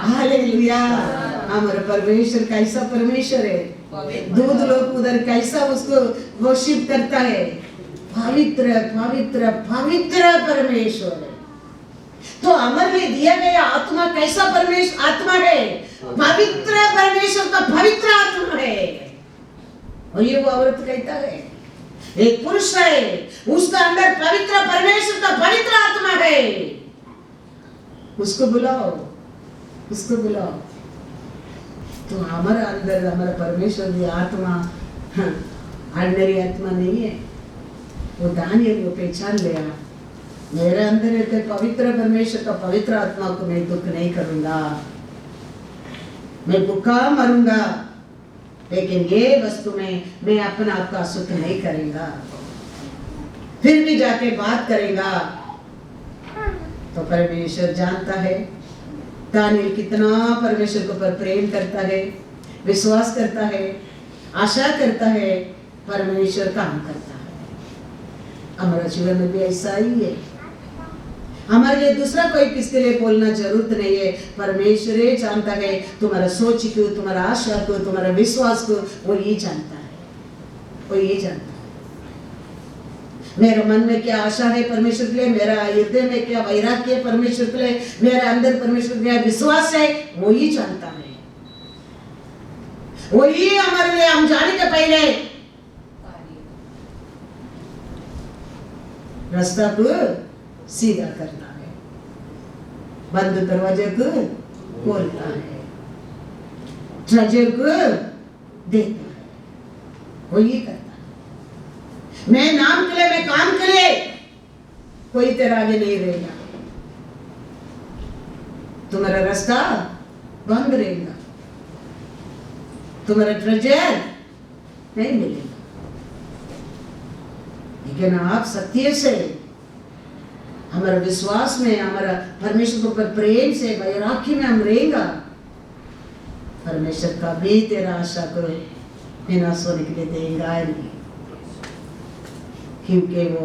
hallelujah. हमारा परमेश्वर कैसा परमेश्वर है, दूध लोग उधर कैसा उसको वर्शिप करता है, पवित्र पवित्र पवित्र परमेश्वर है। तो हमारे लिए दिया गया आत्मा कैसा परमेश्वर आत्मा है, पवित्र परमेश्वर का पवित्र आत्मा है। और ये वो औरत कहता है एक पुरुष है उसका अंदर पवित्र परमेश्वर का पवित्र आत्मा है, उसको बुलाओ, उसको बुलाओ। तो हमारा अंदर हमारा परमेश्वर की आत्मा ऑर्डिनरी आत्मा नहीं है। वो दानियल वो पहचान लिया मेरे अंदर रहते पवित्र परमेश्वर का पवित्र आत्मा को मैं दुख नहीं करूंगा, मैं भूखा मरूंगा, लेकिन ये वस्तु में मैं अपना आप का सुख नहीं करेगा। फिर भी जाके बात करेगा। तो परमेश्वर जानता है दानियल कितना परमेश्वर के ऊपर प्रेम करता है, विश्वास करता है, आशा करता है, परमेश्वर काम करता है। हमारा जीवन में भी ऐसा ही है। हमारे लिए दूसरा कोई किसके लिए बोलना जरूरत नहीं है। परमेश्वर ही जानता है तुम्हारा सोच को, तुम्हारा आशा को, तुम्हारा विश्वास को, वो ये जानता है, वो ये जानता है। मेरे मन में क्या आशा है परमेश्वर के लिए, मेरा हृदय में क्या वैराग्य है परमेश्वर के लिए, मेरे अंदर परमेश्वर के लिए विश्वास है, वो ही जानता है। वही हमारे लिए हम जाने के पहले रास्ता को सीधा करता है, बंद दरवाजे को खोलता है, ट्रेजर को देता है, वो ये करता है। मैं नाम के लिए, मैं काम के लिए, कोई तेरा आगे नहीं रहेगा, तुम्हारा रास्ता बंद रहेगा, तुम्हारा ट्रेजर नहीं मिलेगा। लेकिन आप सत्य से, हमारा विश्वास में, हमारा परमेश्वर के ऊपर प्रेम से, वैराग्य में हम रहेंगे, परमेश्वर का भी तेरा आशा को विनाश होने के लिए देगा नहीं, क्योंकि वो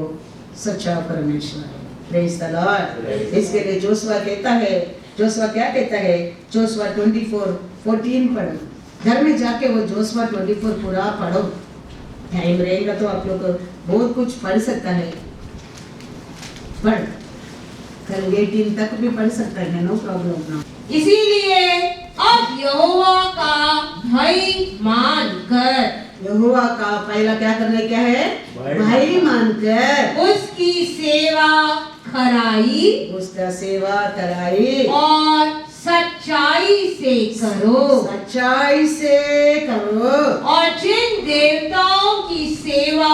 सच्चा परमेश्वर है। Praise the Lord. इसके लिए जोशुआ कहता है, जोशुआ क्या कहता है, जोशुआ 24:14 पढ़ो, घर में जाके वो जोशुआ 24 पूरा पढ़ो। टाइम रहेगा तो आप लोग बहुत कुछ पढ़ सकता है, पढ़ कल 18 तक भी पढ़ सकता है, नो प्रॉब्लम ना। इसीलिए अब यहोवा का भय मानकर, यहोवा का पहला क्या करना क्या है, भय मानकर उसकी सेवा खराई, उसका सेवा कराई और सच्चाई से करो, सच्चाई से करो। और जिन देवताओं की सेवा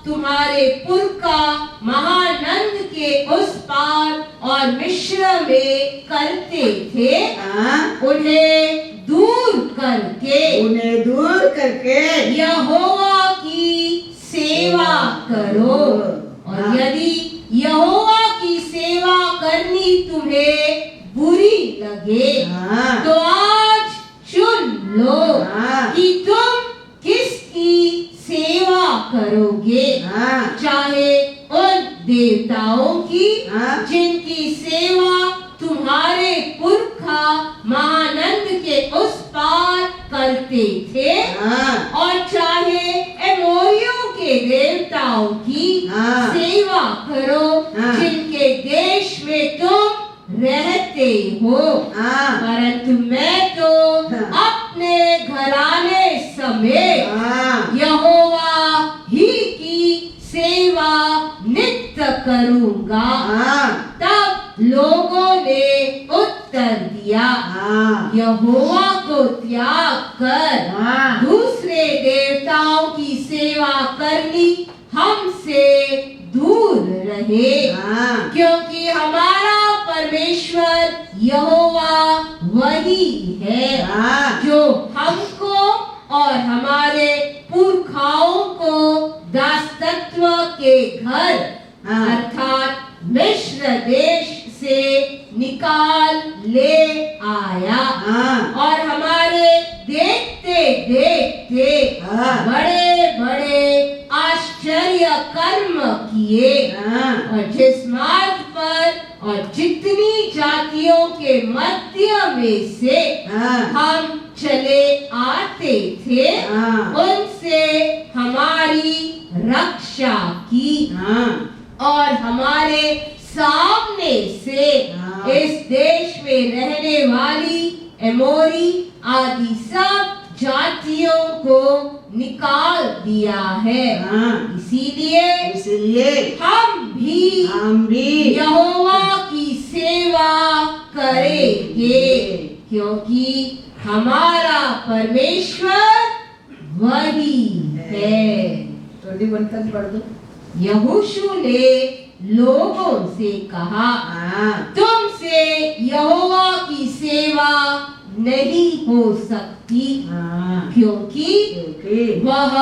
तुम्हारे पुरखा महानंद के उस पार और मिस्र में करते थे, उन्हें दूर करके यहोवा की सेवा करो। और यदि यहोवा की सेवा करनी तुम्हें बुरी लगे तो आज चुन लो कि तुम किसकी सेवा करोगे, चाहे उन देवताओं की जिनकी सेवा तुम्हारे पुरखा महानंद के उस पार करते थे, और चाहे एमोरियों के देवताओं की सेवा करो जिनके देश में तुम रहते हो। परंतु मैं तो अपने घराने समेत यहोवा ही की सेवा नित्य दूंगा। हाँ तब लोगों ने उत्तर दिया, हाँ यहोवा को त्याग कर हाँ दूसरे देवताओं की सेवा करनी हमसे दूर रहे, हाँ क्योंकि हमारा परमेश्वर यहोवा वही है हाँ जो हमको और हमारे पुरखाओं को दासत्व के घर हाँ। अर्थात मिस्र देश से निकाल ले आया हाँ और हमारे देखते देखते हाँ। बड़े बड़े आश्चर्य कर्म किए हाँ और जिस मार्ग पर और जितनी जातियों के मध्य में से हाँ हम चले आते थे हाँ। उनसे हमारी रक्षा की हाँ और हमारे सामने से हाँ। इस देश में रहने वाली एमोरी आदि सब जातियों को निकाल दिया है। हाँ। इसीलिए हम भी यहोवा की सेवा करेंगे, क्योंकि हमारा परमेश्वर वही है। 21 तक पढ़ दो। यहोशू ने लोगों से कहा, हाँ तुमसे यहोवा की सेवा नहीं हो सकती, हाँ क्योंकि वह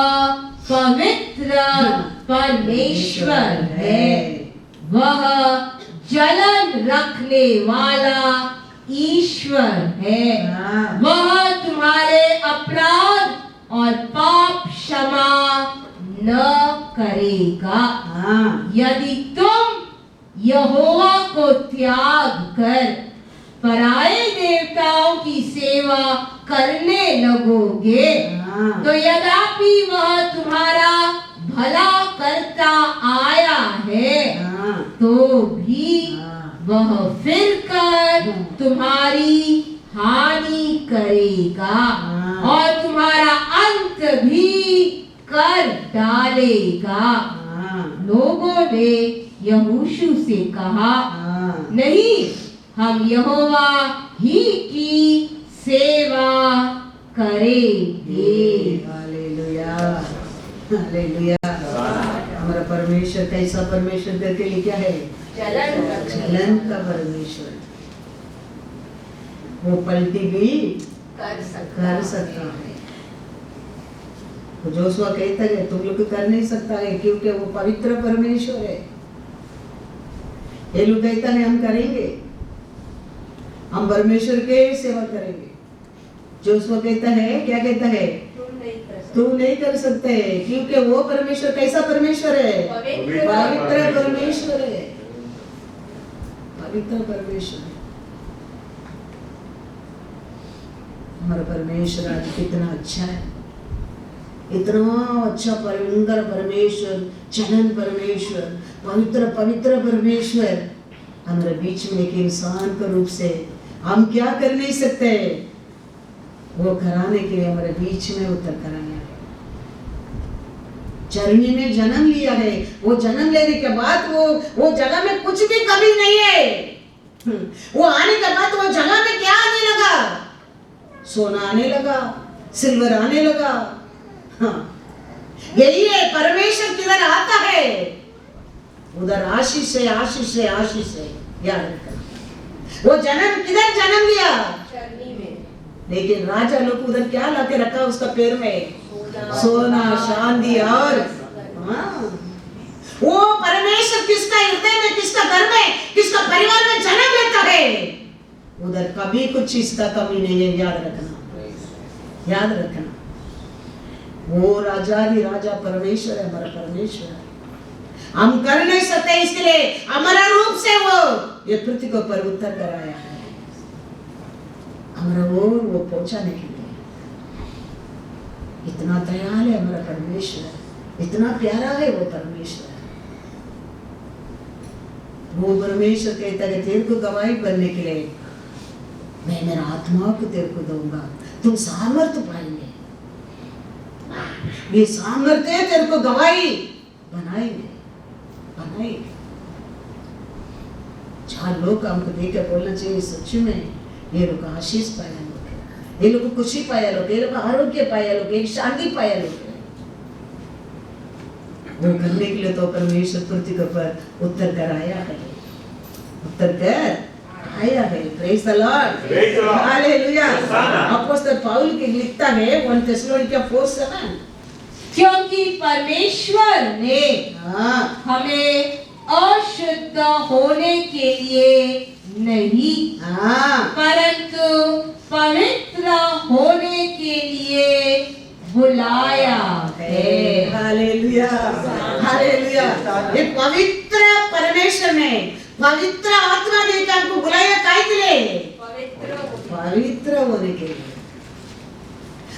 पवित्र परमेश्वर है। वह जलन रखने वाला ईश्वर है। हाँ। वह तुम्हारे अपराध और पाप क्षमा न करेगा। हाँ यदि तुम यहोवा को त्याग कर पराये देवताओं की सेवा करने लगोगे, हाँ। तो यद्यपि वह तुम्हारा भला करता आया है, हाँ तो भी हाँ। वह फिर कर तुम्हारी हानि करेगा हाँ। और तुम्हारा अंत भी कर डालेगा। हाँ लोगों ने यहोशू से कहा, हाँ नहीं, हम यहोवा ही की सेवा करेंगे। Hallelujah hallelujah. हमारा परमेश्वर कैसा परमेश्वर तेरे लिए क्या है? जलन का परमेश्वर। वो पलटी भी कर सकता है। तो जोशुआ कहता है तुम लोग कर नहीं सकता है, क्योंकि वो पवित्र परमेश्वर है। ये लोग कहता है हम करेंगे, हम परमेश्वर के सेवा करेंगे। जोशुआ कहता है, क्या कहता है? तुम नहीं कर सकते, क्योंकि वो परमेश्वर कैसा परमेश्वर है? पवित्र परमेश्वर है। पवित्र परमेश्वर है। हमारा परमेश्वर आज कितना अच्छा है, इतना अच्छा पवित्र परमेश्वर, जलन परमेश्वर, पवित्र पवित्र परमेश्वर हमारे बीच में एक इंसान के रूप से हम क्या कर नहीं सकते, वो कराने के लिए हमारे बीच में उतर कर आया है। चरनी में जन्म लिया है, वो जन्म लेने के बाद वो जगह में कुछ भी कमी नहीं है। वो आने के बाद वो जगह में क्या आने लगा? सोना आने लगा, सिल्वर आने लगा। हाँ, यही है परमेश्वर किधर आता है उधर आशीष है, आशीष है, आशीष है। याद रखना। वो जन्म किधर जन्म लिया? लेकिन राजा लोग उधर क्या लाके रखा उसका पैर में? सोना, चांदी और वो परमेश्वर किसका हृदय में, किसका घर में, किसका परिवार में जन्म लेता है, उधर कभी कुछ इसका कमी नहीं है। याद रखना, याद रखना। वो राजाधि राजा परमेश्वर है, हमारा परमेश्वर है। हम कर नहीं सकते, इसके लिए हमारा रूप से वो ये पृथ्वी को पर उतर कर आया है, हमारा वो पहुंचाने के लिए। इतना दयाल है हमारा परमेश्वर, इतना प्यारा है वो परमेश्वर। वो परमेश्वर कहता है तेरे को गवाही बनने के लिए मैं मेरा आत्मा को तेरे को दूंगा, तुम सामर्थ्य पाएंगे। ये सामर्थ्य तेरे को गवाही बनाएंगे, बनाएंगे। चार लोग हमको देख कर बोलना चाहिए सच में ये लोग आशीष पाया लोग, ये लोग खुशी पाया लोग, ये लोग आरोग्य पाया लोग, एक शांति पाया लोग। वो करने के लिए तो परमेश्वर पृथ्वी के ऊपर उतर कर आया है, उतर कर आया है। Praise the lord, hallelujah. Apostle Paul के लिखता है 1 थिस्सलुनीकियों 4:7, क्योंकि परमेश्वर ने हमें अशुद्ध होने के लिए नहीं परंतु पवित्र होने के लिए बुलाया है। Hallelujah, hallelujah. ये पवित्र परमेश्वर ने पवित्र आत्मा देकर हमको बुलाया काय के लिए? पवित्र होने के लिए।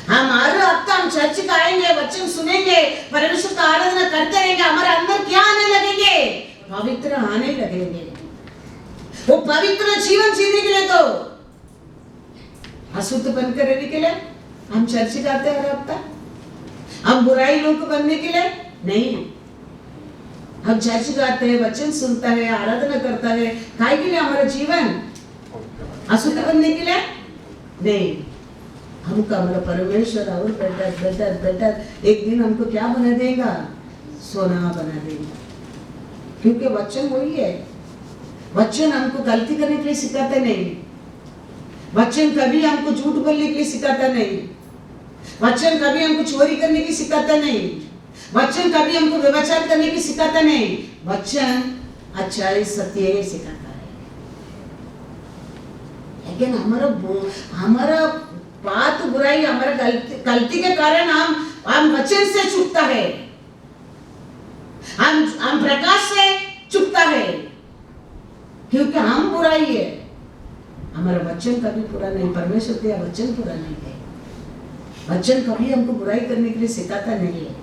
हम हर हफ्ता हम चर्च का आएंगे, वचन सुनेंगे, परमेश्वर का आराधना करते रहेंगे, हमारे अंदर क्या आने लगेंगे? पवित्र आने लगेंगे। वो पवित्र जीवन जीने के लिए तो अशुद्ध बनकर रहने के लिए हम चर्च जाते हैं हर हफ्ता। हम बुराई लोग बनने के लिए नहीं, हम चर्च जाते हैं, वचन सुनता है, आराधना करता है, काय के लिए? हमारा जीवन अशुद्ध बनने के लिए नहीं। हमको हमारा परमेश्वर और बेटर एक दिन हमको क्या बना देगा? सोना बना देगा। क्योंकि वचन वही है। वचन हमको गलती करने के लिए सिखाता नहीं, वचन कभी हमको झूठ बोलने के लिए सिखाता नहीं, वचन कभी हमको चोरी करने की सिखाता नहीं, वचन कभी हमको व्यभिचार करने की सिखाता नहीं। वचन अच्छाई सत्य सिखाता है। लेकिन हमारा बात बुराई, हमारा गलती के कारण हम वचन से चूकता है, हम प्रकाश से चूकता है, क्योंकि हम बुराई है। हमारा वचन कभी पूरा नहीं, परमेश्वर का वचन पूरा नहीं है। वचन कभी हमको बुराई करने के लिए सिखाता नहीं है,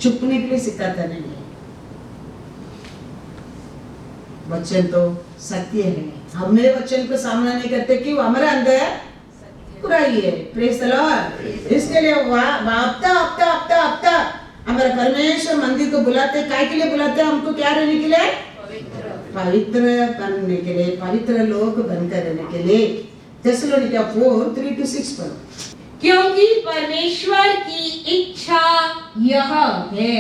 चुपने के लिए सिखाता नहीं है। वचन तो सत्य है। हमें वचन को सामना नहीं करते, क्यों? हमारे अंदर बुराई है। Praise the Lord. इसके लिए हफ्ता हमारा परमेश्वर मंदिर को बुलाते, काय के लिए बुलाते? हमको क्या रहने के लिए? पवित्र बनने के लिए, पवित्र लोग बनकर रहने के लिए। थिस्सलुनीकियों 4:3-6 पर, क्योंकि परमेश्वर की इच्छा यह है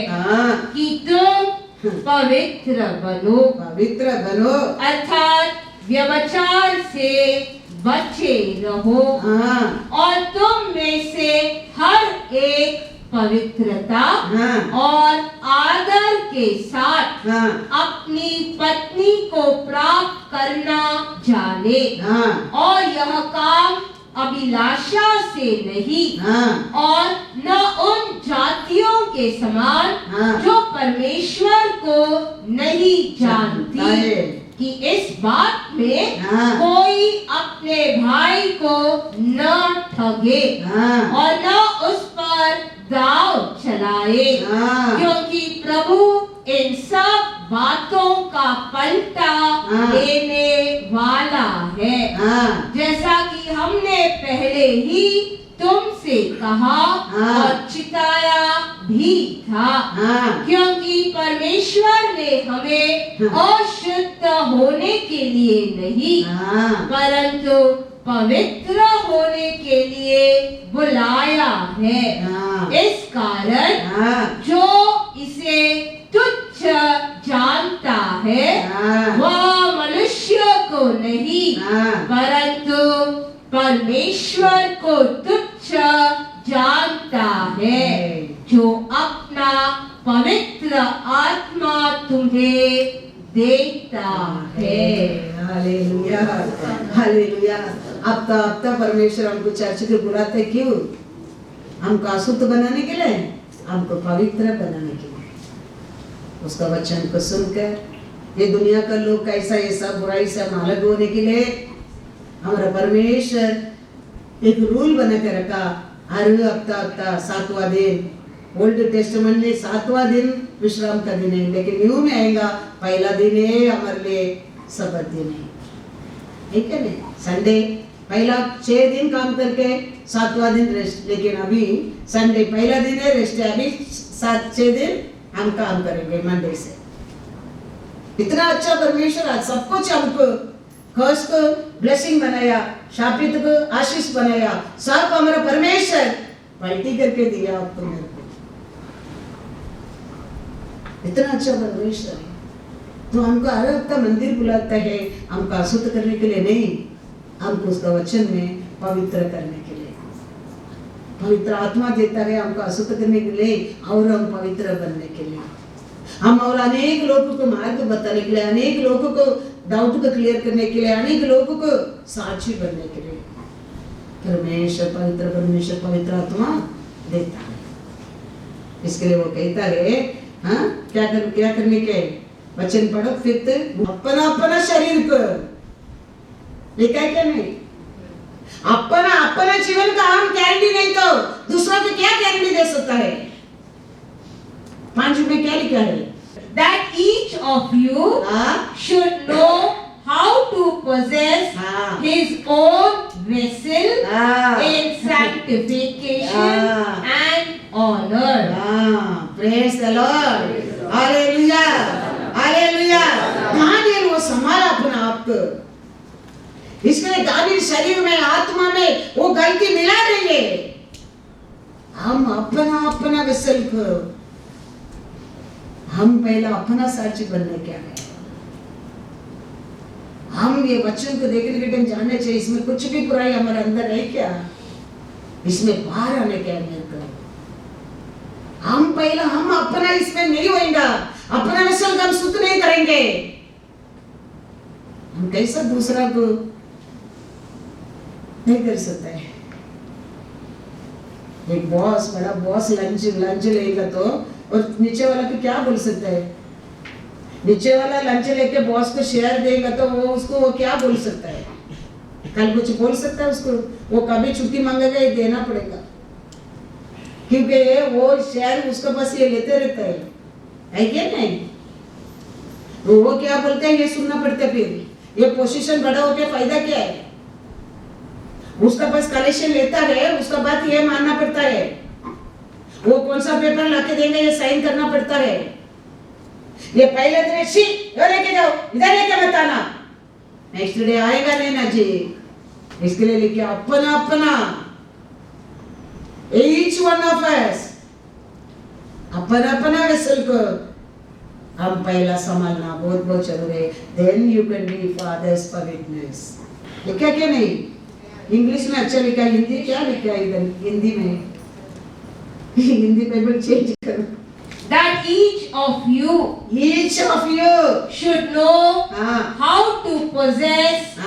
कि तुम पवित्र बनो, पवित्र बनो, अर्थात व्यभिचार से बचे रहो, और तुम में से हर एक पवित्रता और आदर के साथ अपनी पत्नी को प्राप्त करना जाने, और यह काम अभिलाषा से नहीं और न उन जातियों के समान जो परमेश्वर को नहीं जानती, कि इस बात में कोई अपने भाई को न ठगे और न उस पर दाव चलाए, क्योंकि प्रभु इन सब बातों का पलटा देने वाला है, जैसा कि हमने पहले ही तुमसे कहा और चिताया भी था, क्योंकि परमेश्वर ने हमें अशुद्ध होने के लिए नहीं परंतु पवित्र होने के लिए बुलाया है। इस कारण जो इसे तुच्छ जानता है वह मनुष्य को नहीं परंतु परमेश्वर को तुच्छ जानता है, जो अपना पवित्र आत्मा तुम्हें देता है। Hallelujah, hallelujah. अब परमेश्वर हमको चर्च के बुलाते क्यों? हमको अशुद्ध बनाने के लिए, हमको पवित्र बनाने के लिए। उसका वचन को सुनकर ये दुनिया का लोग कैसा ये सब बुराई से हम अलग होने के लिए हमारा परमेश्वर एक रूल बना के रखा। हर हफ्ता 7वां दिन, ओल्ड टेस्टमेंट में 7वां दिन विश्राम का दिन है, लेकिन न्यू में आएगा पहला दिन है हमारे लिए सबत दिन है, ठीक है ना? संडे पहला 6 दिन काम करके 7वां दिन रेस्ट, लेकिन अभी संडे पहला दिन है रेस्ट है। अभी 7-6 दिन हम काम करेंगे मंडे से। इतना अच्छा परमेश्वर आज सब कुछ हमको कर्स को ब्लेसिंग बनाया, शापित को आशीष बनाया, सब हमारा परमेश्वर पलटी करके दिया आपको मेरे को। इतना अच्छा परमेश्वर है। तो हमको हर हफ्ता मंदिर बुलाता है, हमको अशुद्ध करने के लिए नहीं, हमको उसका वचन में पवित्र करने के लिए, पवित्र आत्मा देता है हमको अशुद्ध करने के लिए और हम पवित्र बनने के लिए, हम और अनेक लोगों को मार्ग बताने के लिए, अनेक लोगों को डाउट को क्लियर करने के लिए, अनेक लोगों को साक्षी बनने के लिए परमेश्वर पवित्र आत्मा देता है। इसके लिए वो कहता है, हाँ क्या करने के वचन पढ़ो, फिर अपना शरीर को लिखा है क्या? नहीं, अपना जीवन का हम गारंटी नहीं तो दूसरा को क्या गारंटी दे सकता है? 5 में क्या लिखा है? That each of you should know how to possess his own vessel in sanctification and honor. Praise the Lord. Hallelujah. Hallelujah. Daniel वो संभाला अपना आप को, इसलिए दानियल शरीर में आत्मा में वो गलती मिला नहीं है। हम अपना वेसल को, हम पहला अपना साक्षी बनने क्या है। हम ये वचन को देखने के टाइम जानने चाहिए इसमें कुछ भी बुराई हमारे अंदर है क्या, इसमें बाहर आने क्या है। हम पहला हम अपना इसमें नहीं होएगा, अपना वेसल हम शुद्ध नहीं करेंगे, हम कैसा दूसरा को नहीं कर सकता है। एक बॉस, बड़ा बॉस लंच लेगा तो और नीचे वाला को क्या बोल सकता है? नीचे वाला लंच लेके बॉस को शेयर देगा तो वो क्या बोल सकता है? कल कुछ बोल सकता है उसको? वो कभी छुट्टी मांगेगा, ये देना पड़ेगा, क्योंकि वो शेयर उसके पास ये लेते रहता है क्या नहीं? वो क्या बोलते हैं ये सुनना पड़ता है। फिर ये पोजीशन बड़ा हो गया, फायदा क्या है? उसका पास कलेक्शन लेता है, उसका बात ये मानना पड़ता है। वो कौन सा पेपर लाके देंगे ये साइन करना पड़ता है। ये पहले दिन लेके जाओ, इधर लेके बताना, नेक्स्ट डे आएगा नहीं ना जी। इसके लिए लिखे अपना each one of us अपना वेसल को हम पहला संभालना बहुत जरूरी है। Then you can be fathers for witness। लिखा क्या नहीं? इंग्लिश में अच्छा लिखा, हिंदी क्या लिखा है इधर? हिंदी में हिंदी बाइबल चेंज करो। That each of you should know how to possess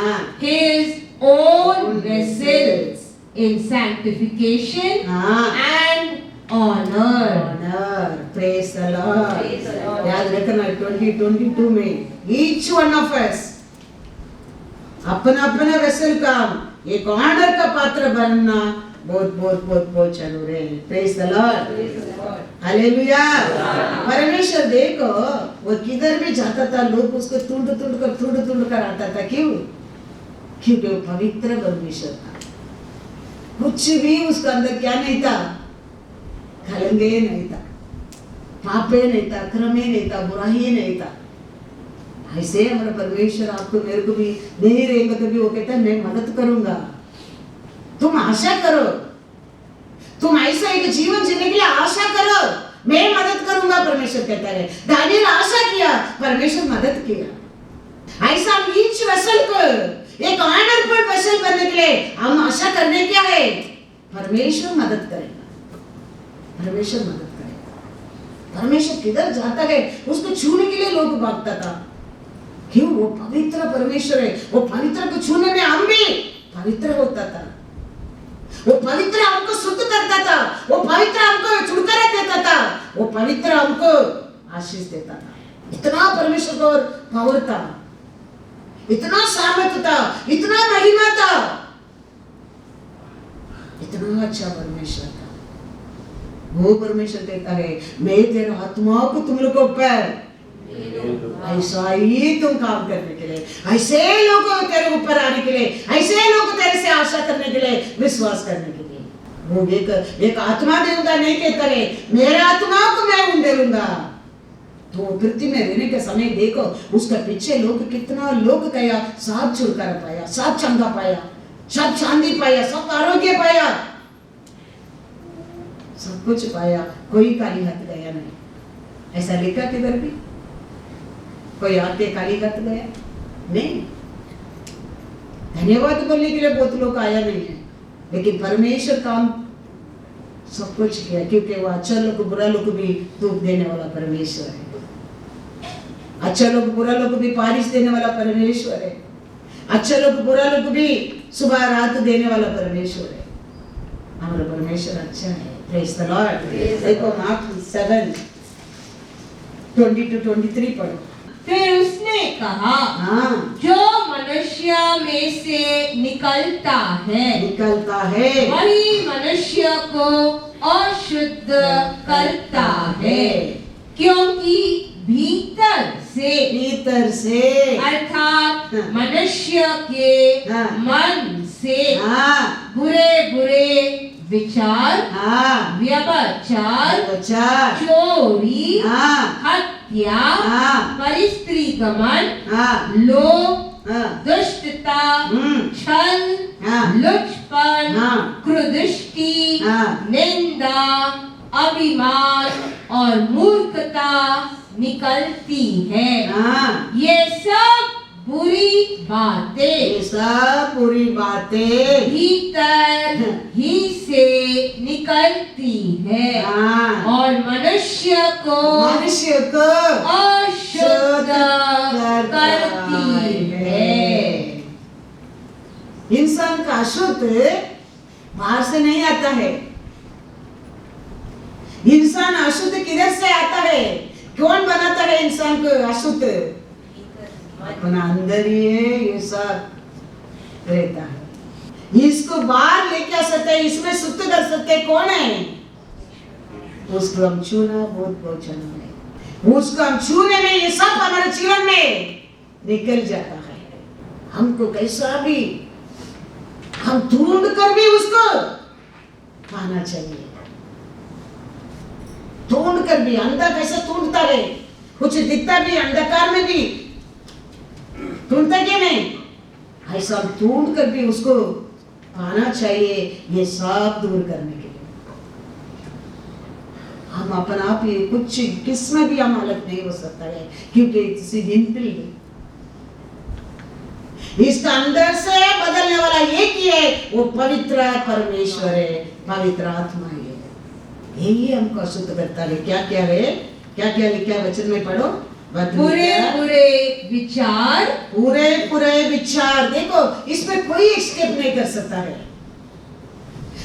his own vessels in sanctification and honor. Praise the Lord. याद रखना 2022 में each one of us अपना वेसल का एक ऑनर का पात्र बनना बहुत जरूरी है। Praise the lord, hallelujah. परमेश्वर देखो वो किधर भी जाता था लोग उसको तुंड कर आता था। क्यों? क्योंकि वो पवित्र परमेश्वर था। कुछ भी उसका अंदर क्या नहीं था? कलंगे नहीं था, पापे नहीं था, क्रमे नहीं था, बुराई नहीं था। ऐसे हमारा परमेश्वर आपको मेरे को भी नहीं रहेगा कभी, वो कहता है मैं मदद करूंगा, तुम आशा करो, तुम ऐसा एक जीवन जीने के लिए आशा करो, मैं मदद करूंगा। परमेश्वर कहता है। दानियल आशा किया, परमेश्वर मदद किया। ऐसा ईच वेसल को एक ऑनरफुल वेसल बनने के लिए हम आशा करने क्या है? परमेश्वर मदद करेगा, परमेश्वर मदद करेगा। परमेश्वर किधर जाता है उसको छूने के लिए लोग भागता था। क्यों? वो पवित्र परमेश्वर है। वो पवित्र को छूने में हम भी पवित्र होता था। वो पवित्र हमको शुद्ध करता था, वो पवित्र हमको छुटकारा देता था, वो पवित्र हमको आशीष देता था। इतना परमेश्वर को पावर था, इतना सामर्थ था, इतना महिमा था, इतना अच्छा परमेश्वर था। वो परमेश्वर कहता है मैं तेरे आत्मा को तुम लोग को ऊपर ऐसा ही तुम काम करने के लिए, ऐसे लोगों तेरे ऊपर आने के लिए, ऐसे लोग तेरे से आशा करने के लिए, विश्वास करने के लिए। वो एक आत्मा दूंगा नहीं कहता है, मेरे आत्मा को मैं उंडेलूंगा। तो पृथ्वी में रहने के समय देखो उसका पीछे लोग कितना लोग गया, सब छुटकारा पाया, सब चंगा पाया, सब शांति पाया, सब आरोग्य पाया, सब कुछ पाया, कोई खाली हाथ गया नहीं। ऐसा लिखा किधर भी? कोई आके खाली हाथ गया नहीं। धन्यवाद बोलने के लिए बहुत लोग आया नहीं है, लेकिन परमेश्वर काम सब कुछ किया, क्योंकि वो अच्छा लोग बुरा लोग भी दुख देने वाला परमेश्वर है, अच्छा लोग बुरा लोग भी बारिश देने वाला परमेश्वर है, अच्छा लोग बुरा लोग भी सुबह रात देने वाला परमेश्वर है। हमारा परमेश्वर अच्छा है। Praise the Lord. देखो मार्क 7:20-23 पढ़ो। फिर उसने कहा, हाँ, जो मनुष्य में से निकलता है वही मनुष्य को अशुद्ध करता है, क्योंकि भीतर से अर्थात हाँ, मनुष्य के हाँ, मन से हाँ, बुरे विचार, हाँ, व्यभिचार, अच्छा, चोरी, हाँ, हत्या, हाँ, परिस्त्री गमन, हाँ, लोभ, हाँ, दुष्टता, छल, हाँ, लुचपन, हाँ, क्रोधिष्टि, हाँ, निंदा, अभिमान और मूर्खता निकलती है। हाँ, ये सब बुरी बातें ये सब बुरी बातें भीतर ही से निकलती है हाँ, और मनुष्य को अशुद्ध करती है। इंसान का अशुद्ध बाहर से नहीं आता है। इंसान अशुद्ध किधर से आता है? कौन बनाता है इंसान को अशुद्ध? अपना अंदर ही है, ये सब रहता है। इसको बाहर लेके आ सकते हैं, इसमें शुद्ध कर सकते हैं। कौन है? उसको हम छूना बहुत छूना है। उसको हम छूने में ये सब हमारे जीवन में निकल जाता है। हमको कैसा भी हम ढूंढ कर भी उसको पाना चाहिए। ढूंढ कर भी, अंधा कैसे ढूंढता है, कुछ दिखता भी अंधकार में भी ढूंढता क्या नहीं, ऐसा ढूंढ कर भी उसको पाना चाहिए, ये सब दूर करने के लिए। हम अपना आप ही कुछ किसमें भी हम अलग नहीं हो सकता है, क्योंकि इसका अंदर से बदलने वाला एक ही है, वो पवित्र परमेश्वर है, पवित्र आत्मा है। यही हमको शुद्ध करता है। क्या क्या है, क्या क्या लिखा है वचन में पढ़ो। बुरे विचार, देखो इसमें कोई एस्केप नहीं कर सकता है।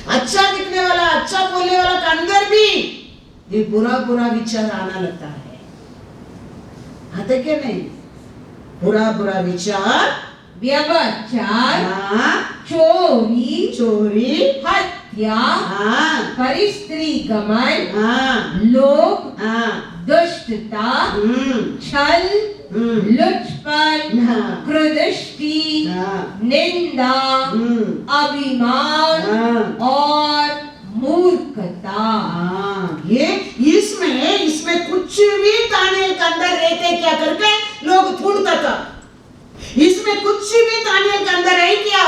अच्छा दिखने वाला, अच्छा बोलने वाला का अंदर भी ये बुरा विचार आना लगता है। आता क्या नहीं? बुरा विचार, व्यभिचार, हाँ, चोरी, हत्या, हाँ, परिस्त्री गमन, हाँ, लोभ, हाँ, दुष्टता, छल, लुचपन, हाँ, क्रोधिष्टि, हाँ, निंदा, अभिमान हाँ, और मूर्खता। हाँ, ये इसमें कुछ भी ताने के अंदर रहते क्या करके लोग ढूंढता था। इसमें कुछ भी ताने के अंदर है क्या,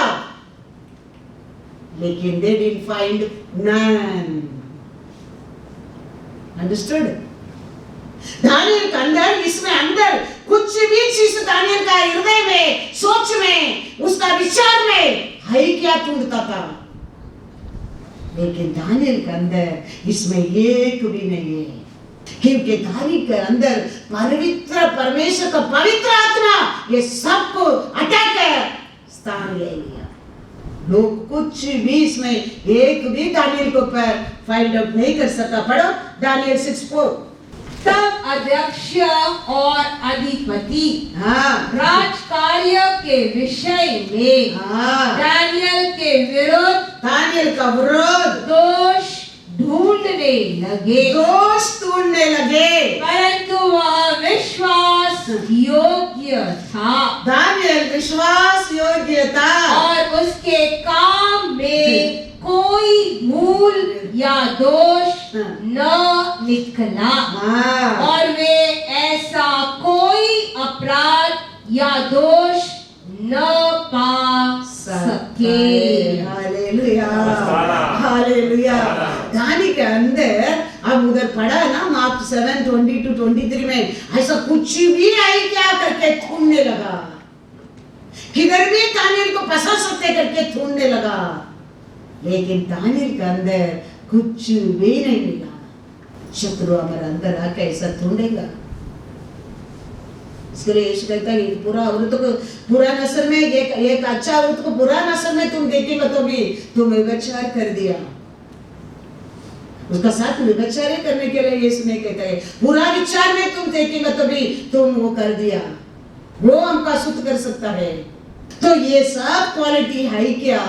लेकिन they didn't find none. Understood? Daniel का अंदर, इसमें अंदर कुछ भी चीज दानियल का हृदय में, सोच में, उसका विचार में है क्या ढूंढता था, लेकिन दानियल के अंदर इसमें एक भी नहीं है, क्योंकि दानियल के अंदर पवित्र परमेश्वर का पवित्र आत्मा ये सबको अटैक कर स्थान ले लिया। लोग कुछ भी इसमें एक भी दानियल को पर फाइंड आउट नहीं कर सका। पढ़ो दानियल 6:4। तब अध्यक्ष और अधिपति हाँ, राजकार्य के विषय में हाँ, दानियल के विरुद्ध दानियल का विरोध दोष ढूंढने लगे, परंतु वह विश्वास योग्य था। दानियल विश्वास योग्य था और उसके काम में कोई भूल या दोष न निकला। हाँ, और वे अपराध या दोष न पा सके। Hallelujah, hallelujah. कहानी के अंदर अब उधर पढ़ा ना मार्क 7:22-23 में, ऐसा कुछ भी आई क्या करके ढूंढने लगा, किधर भी दानियेल को फंसा सकते करके ढूंढने लगा, लेकिन दानियेल के अंदर कुछ भी नहीं मिला। शत्रु हमारे अंदर आके ऐसा ढूंढेगा। इसके लिए यीशु कहता है पूरा औरतों को बुरा नजर में, एक अच्छा औरत को बुरा नजर में तुम देखेगा तो भी तुम व्यभिचार कर दिया। उसका साथ व्यभिचार करने के लिए यीशु ने कहता है बुरा विचार में तुम देखेगा तो भी तुम वो कर दिया, वो हमका शुद्ध कर सकता है। तो ये सब क्वालिटी है क्या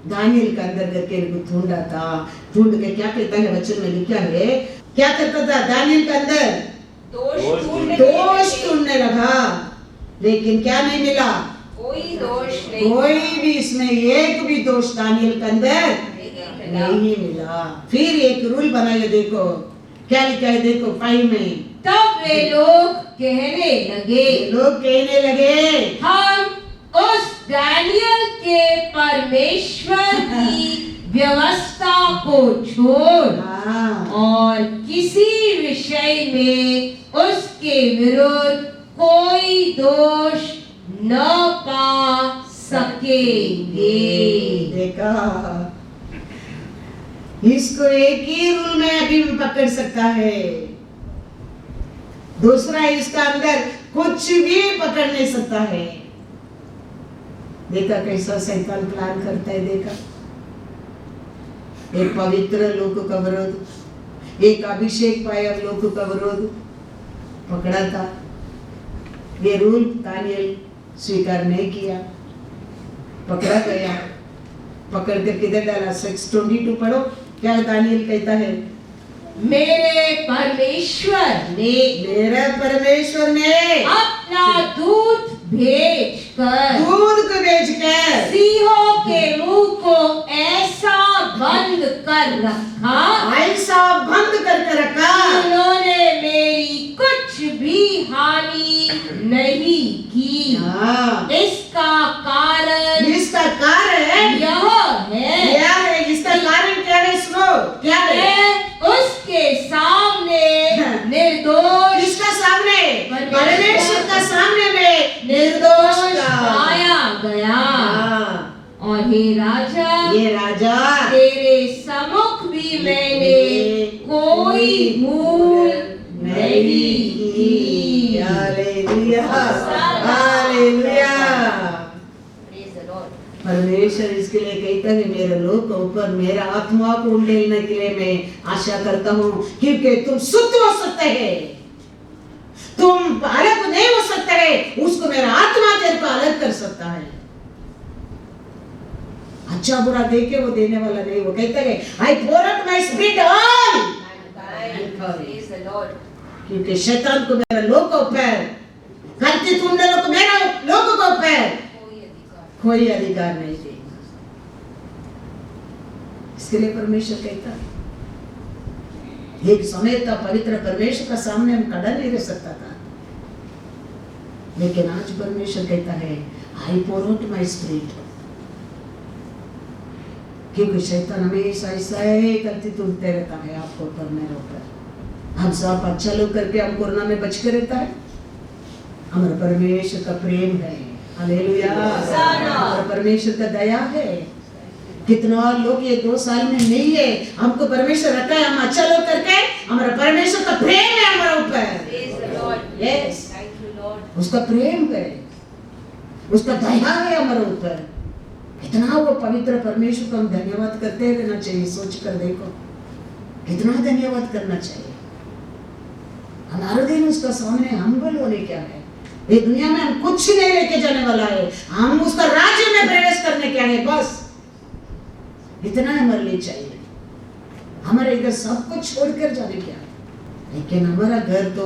दानियेल के अंदर करके ढूंढा था। ढूंढ के क्या कहता है वचन में लिखा है, क्या करता था दानियेल के अंदर, दोष ढूंढने लगा, लेकिन क्या नहीं मिला, कोई दोष नहीं, कोई भी इसमें एक भी दोष दानियेल के अंदर नहीं मिला। फिर एक रूल बनाया, देखो क्या लिखा है, देखो 5 में, तब वे लोग कहने लगे हम उस दानियेल के परमेश्वर की व्यवस्था को छोड़ और किसी विषय में उसके विरुद्ध कोई दोष न पा सकेंगे। देखा, इसको एक ही रूल में अभी पकड़ सकता है, दूसरा इसका अंदर कुछ भी पकड़ नहीं सकता है। देखा कैसा शैतान प्लान करता है, देखा एक पवित्र लोग का विरोध, एक अभिषेक पाया लोग का विरोध पकड़ा था। ये रूल दानियेल स्वीकार नहीं किया, पकड़ा गया। पकड़ कर किधर डाला, 6:22 पढ़ो, क्या दानियेल कहता है, मेरे परमेश्वर ने अपना दूत भेजकर सिंहों के मुंह को ऐसा बंद कर रखा, उन्होंने मेरी कुछ भी हानि नहीं की। इसका कारण यह है, इसका कारण क्या है, सुनो क्या है, उसके सामने निर्दोष, किसका सामने, परमेश्वर का सामने में निर्दोष पाया गया। और हे राजा, तेरे सम्मुख भी मैंने कोई भूल नहीं की। Hallelujah, hallelujah. परमेश्वर इसके लिए कहता है मेरे लोग के ऊपर मेरा आत्मा को उंडेलने के लिए मैं आशा करता हूँ, क्योंकि तुम शुद्ध हो सकते हैं, तुम अलग नहीं हो सकते है, उसको मेरा आत्मा तेरे को अलग कर सकता है। अच्छा बुरा देख के वो देने वाला नहीं, वो कहता है आई pour out my spirit on, क्योंकि शैतान को मेरा लोग के ऊपर, गलती ढूंढने को मेरा लोगों के ऊपर कोई अधिकार नहीं देगा। इसके लिए परमेश्वर कहता है, एक समय था पवित्र परमेश्वर का सामने हम खड़ा नहीं रह सकता था, लेकिन आज परमेश्वर कहता है आई pour out my spirit, क्योंकि शैतान हमेशा ऐसा है गलती ढूंढते रहता है आपको ऊपर मेरे ऊपर। हम सब अच्छा लोग करके हम कोरोना में बच के रहता है, हमारा परमेश्वर का प्रेम है, हालेलुया, हमारा परमेश्वर का दया है। कितना लोग ये 2 साल में नहीं है, हमको परमेश्वर रखा है, हम अच्छा लोग करके हमारा परमेश्वर का प्रेम है हमारा ऊपर, यस, उसका प्रेम है, उसका दया है हमारे ऊपर। कितना वो पवित्र परमेश्वर को हम धन्यवाद करते रहना चाहिए। सोच कर देखो कितना धन्यवाद करना चाहिए। हमारे दिन उसका सामने हम्बल होने क्या है, ये दुनिया में हम कुछ नहीं लेके जाने वाला है, हम उसका राज्य में प्रवेश करने क्या है, बस इतना हमारे लिए चाहिए। हमारे इधर सब कुछ छोड़कर जाने क्या है, लेकिन हमारा घर तो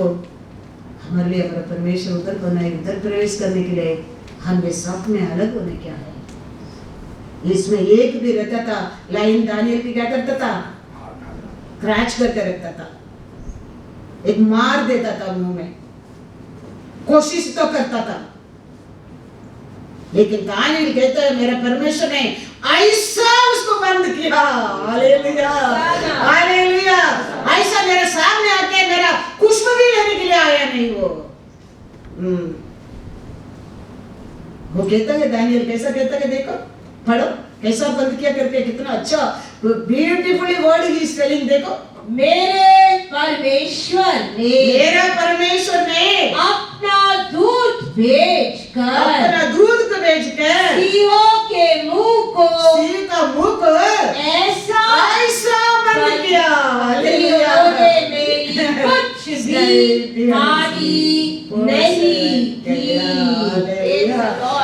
हमारे लिए हमारा परमेश्वर उधर बनाए, उधर प्रवेश करने के लिए हम ये सब में अलग होने क्या है। इसमें एक भी रहता था, लाइन दानियेल की क्या करता था, क्रैच करके रखता था, एक मार देता था मुंह में, कोशिश तो करता था, लेकिन दानियेल कहता है मेरा परमेश्वर ने ऐसा उसको बंद किया, हालेलुया हालेलुया, ऐसा मेरे सामने आके मेरा कुछ भी लेने के लिए आया नहीं वो। वो कहता है दानियेल कैसा कहता है, देखो पढ़ो कैसा बंद किया करके, कितना अच्छा beautifully word he is telling. देखो मेरे परमेश्वर ने अपना दूत भेजकर सिंहों के मुंह को ऐसा बंद किया, हालेलुया, मेरी कुछ भी हानि नहीं की।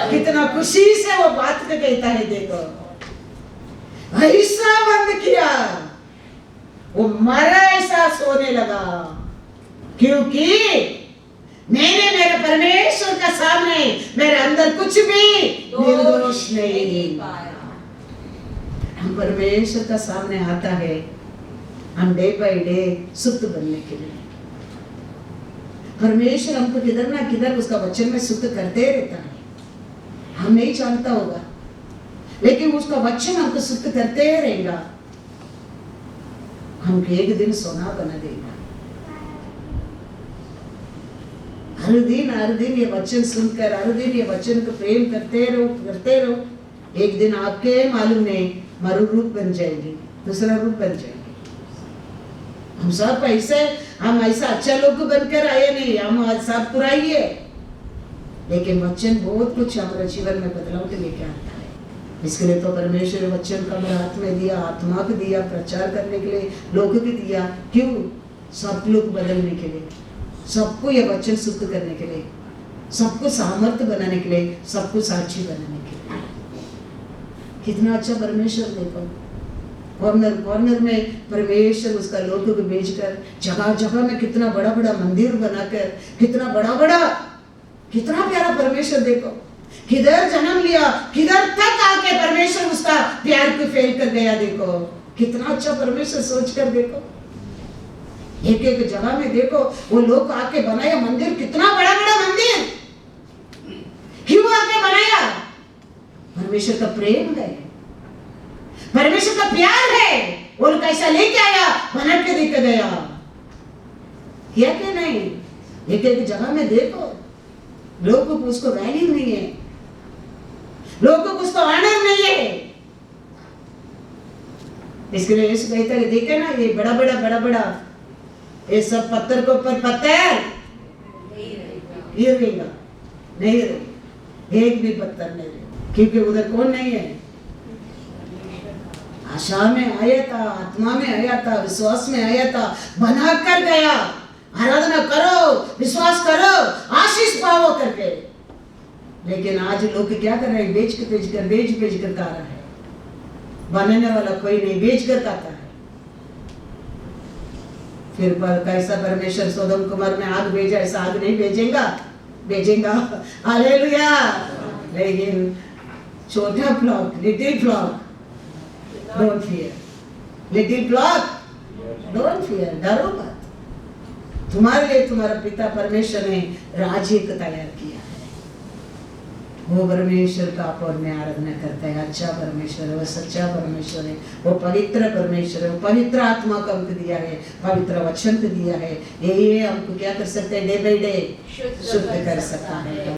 कितना खुशी से वो बात को कहता है, देखो ऐसा बंद किया, वो मरा ऐसा सोने लगा, क्योंकि मैंने मेरे परमेश्वर का सामने मेरे अंदर कुछ भी निर्दोष नहीं पाया। हम परमेश्वर का सामने आता है, हम डे बाय डे शुद्ध बनने के लिए। परमेश्वर हमको किधर ना किधर उसका वचन में शुद्ध करते रहता है, हम नहीं जानता होगा, लेकिन उसका वचन हमको शुद्ध करते रहेगा, हमको एक दिन सोना बना देगा। हर दिन ये वचन सुनकर, हर दिन ये वचन को प्रेम करते रहो, एक दिन आपके मालूम नहीं मरु रूप बन जाएगी, दूसरा रूप बन जाएगी। हम ऐसा अच्छा लोग बनकर आए नहीं, हम सब बुराई है, लेकिन वचन बहुत कुछ हमारे जीवन में बदलाव के लेके आता है। इसके लिए तो परमेश्वर वचन का मेरे हाथ में दिया, आत्मा को दिया, प्रचार करने के लिए लोगों को दिया। क्यों? सब लोग बदलने के लिए, सबको ये वचन शुद्ध करने के लिए, सबको सामर्थ्य बनाने के लिए, सबको साक्षी बनाने के लिए। कितना अच्छा परमेश्वर, देखो कॉर्नर में परमेश्वर उसका लोगों को भेजकर जगह जगह में कितना बड़ा बड़ा मंदिर बनाकर, कितना प्यारा परमेश्वर, देखो किधर जन्म लिया, किधर तक आके परमेश्वर उसका प्यार को फैल कर गया। देखो कितना अच्छा परमेश्वर, सोच कर देखो, एक एक जगह में देखो वो लोग आके बनाया मंदिर, कितना बड़ा बड़ा मंदिर, क्यों आके बनाया? परमेश्वर का प्रेम है, परमेश्वर का प्यार है, वो कैसा लेके आया, बना के देके गया, किया कि नहीं? एक एक जगह में देखो लोगों को उसको वैल्यू नहीं है, लोगों को उसको ऑनर नहीं है। इसके लिए यीशु कहता है, देखे ना ये बड़ा बड़ा ये सब पत्थर के ऊपर पत्थर गिरेगा, नहीं रहेगा, एक भी पत्थर नहीं रहेगा, क्योंकि उधर कौन नहीं है? आशा में आया था, आत्मा में आया था, विश्वास में आया था, बना कर गया। आराधना करो, विश्वास करो, आशीष पाओ करके। लेकिन आज लोग क्या कर रहे हैं? बेच कर खा रहा है, बनाने वाला कोई नहीं, बेच कर खाता है। फिर पर कैसा परमेश्वर सोदम कुमार में आग भेजा, ऐसा आग नहीं भेजेगा, हालेलुया। लेकिन छोटा flock, little flock, don't fear, little flock don't fear, डरो मत। तुम्हारे लिए तुम्हारा पिता परमेश्वर ने राज्य को तैयार किया है। वो परमेश्वर का आप और मैं आराधना करता है। अच्छा परमेश्वर है, वो सच्चा परमेश्वर है, वो पवित्र परमेश्वर है, वो पवित्र आत्मा को हमको दिया है, पवित्र वचन को दिया है। ये हमको क्या कर सकते हैं? डे बाय डे शुद्ध कर सकता है।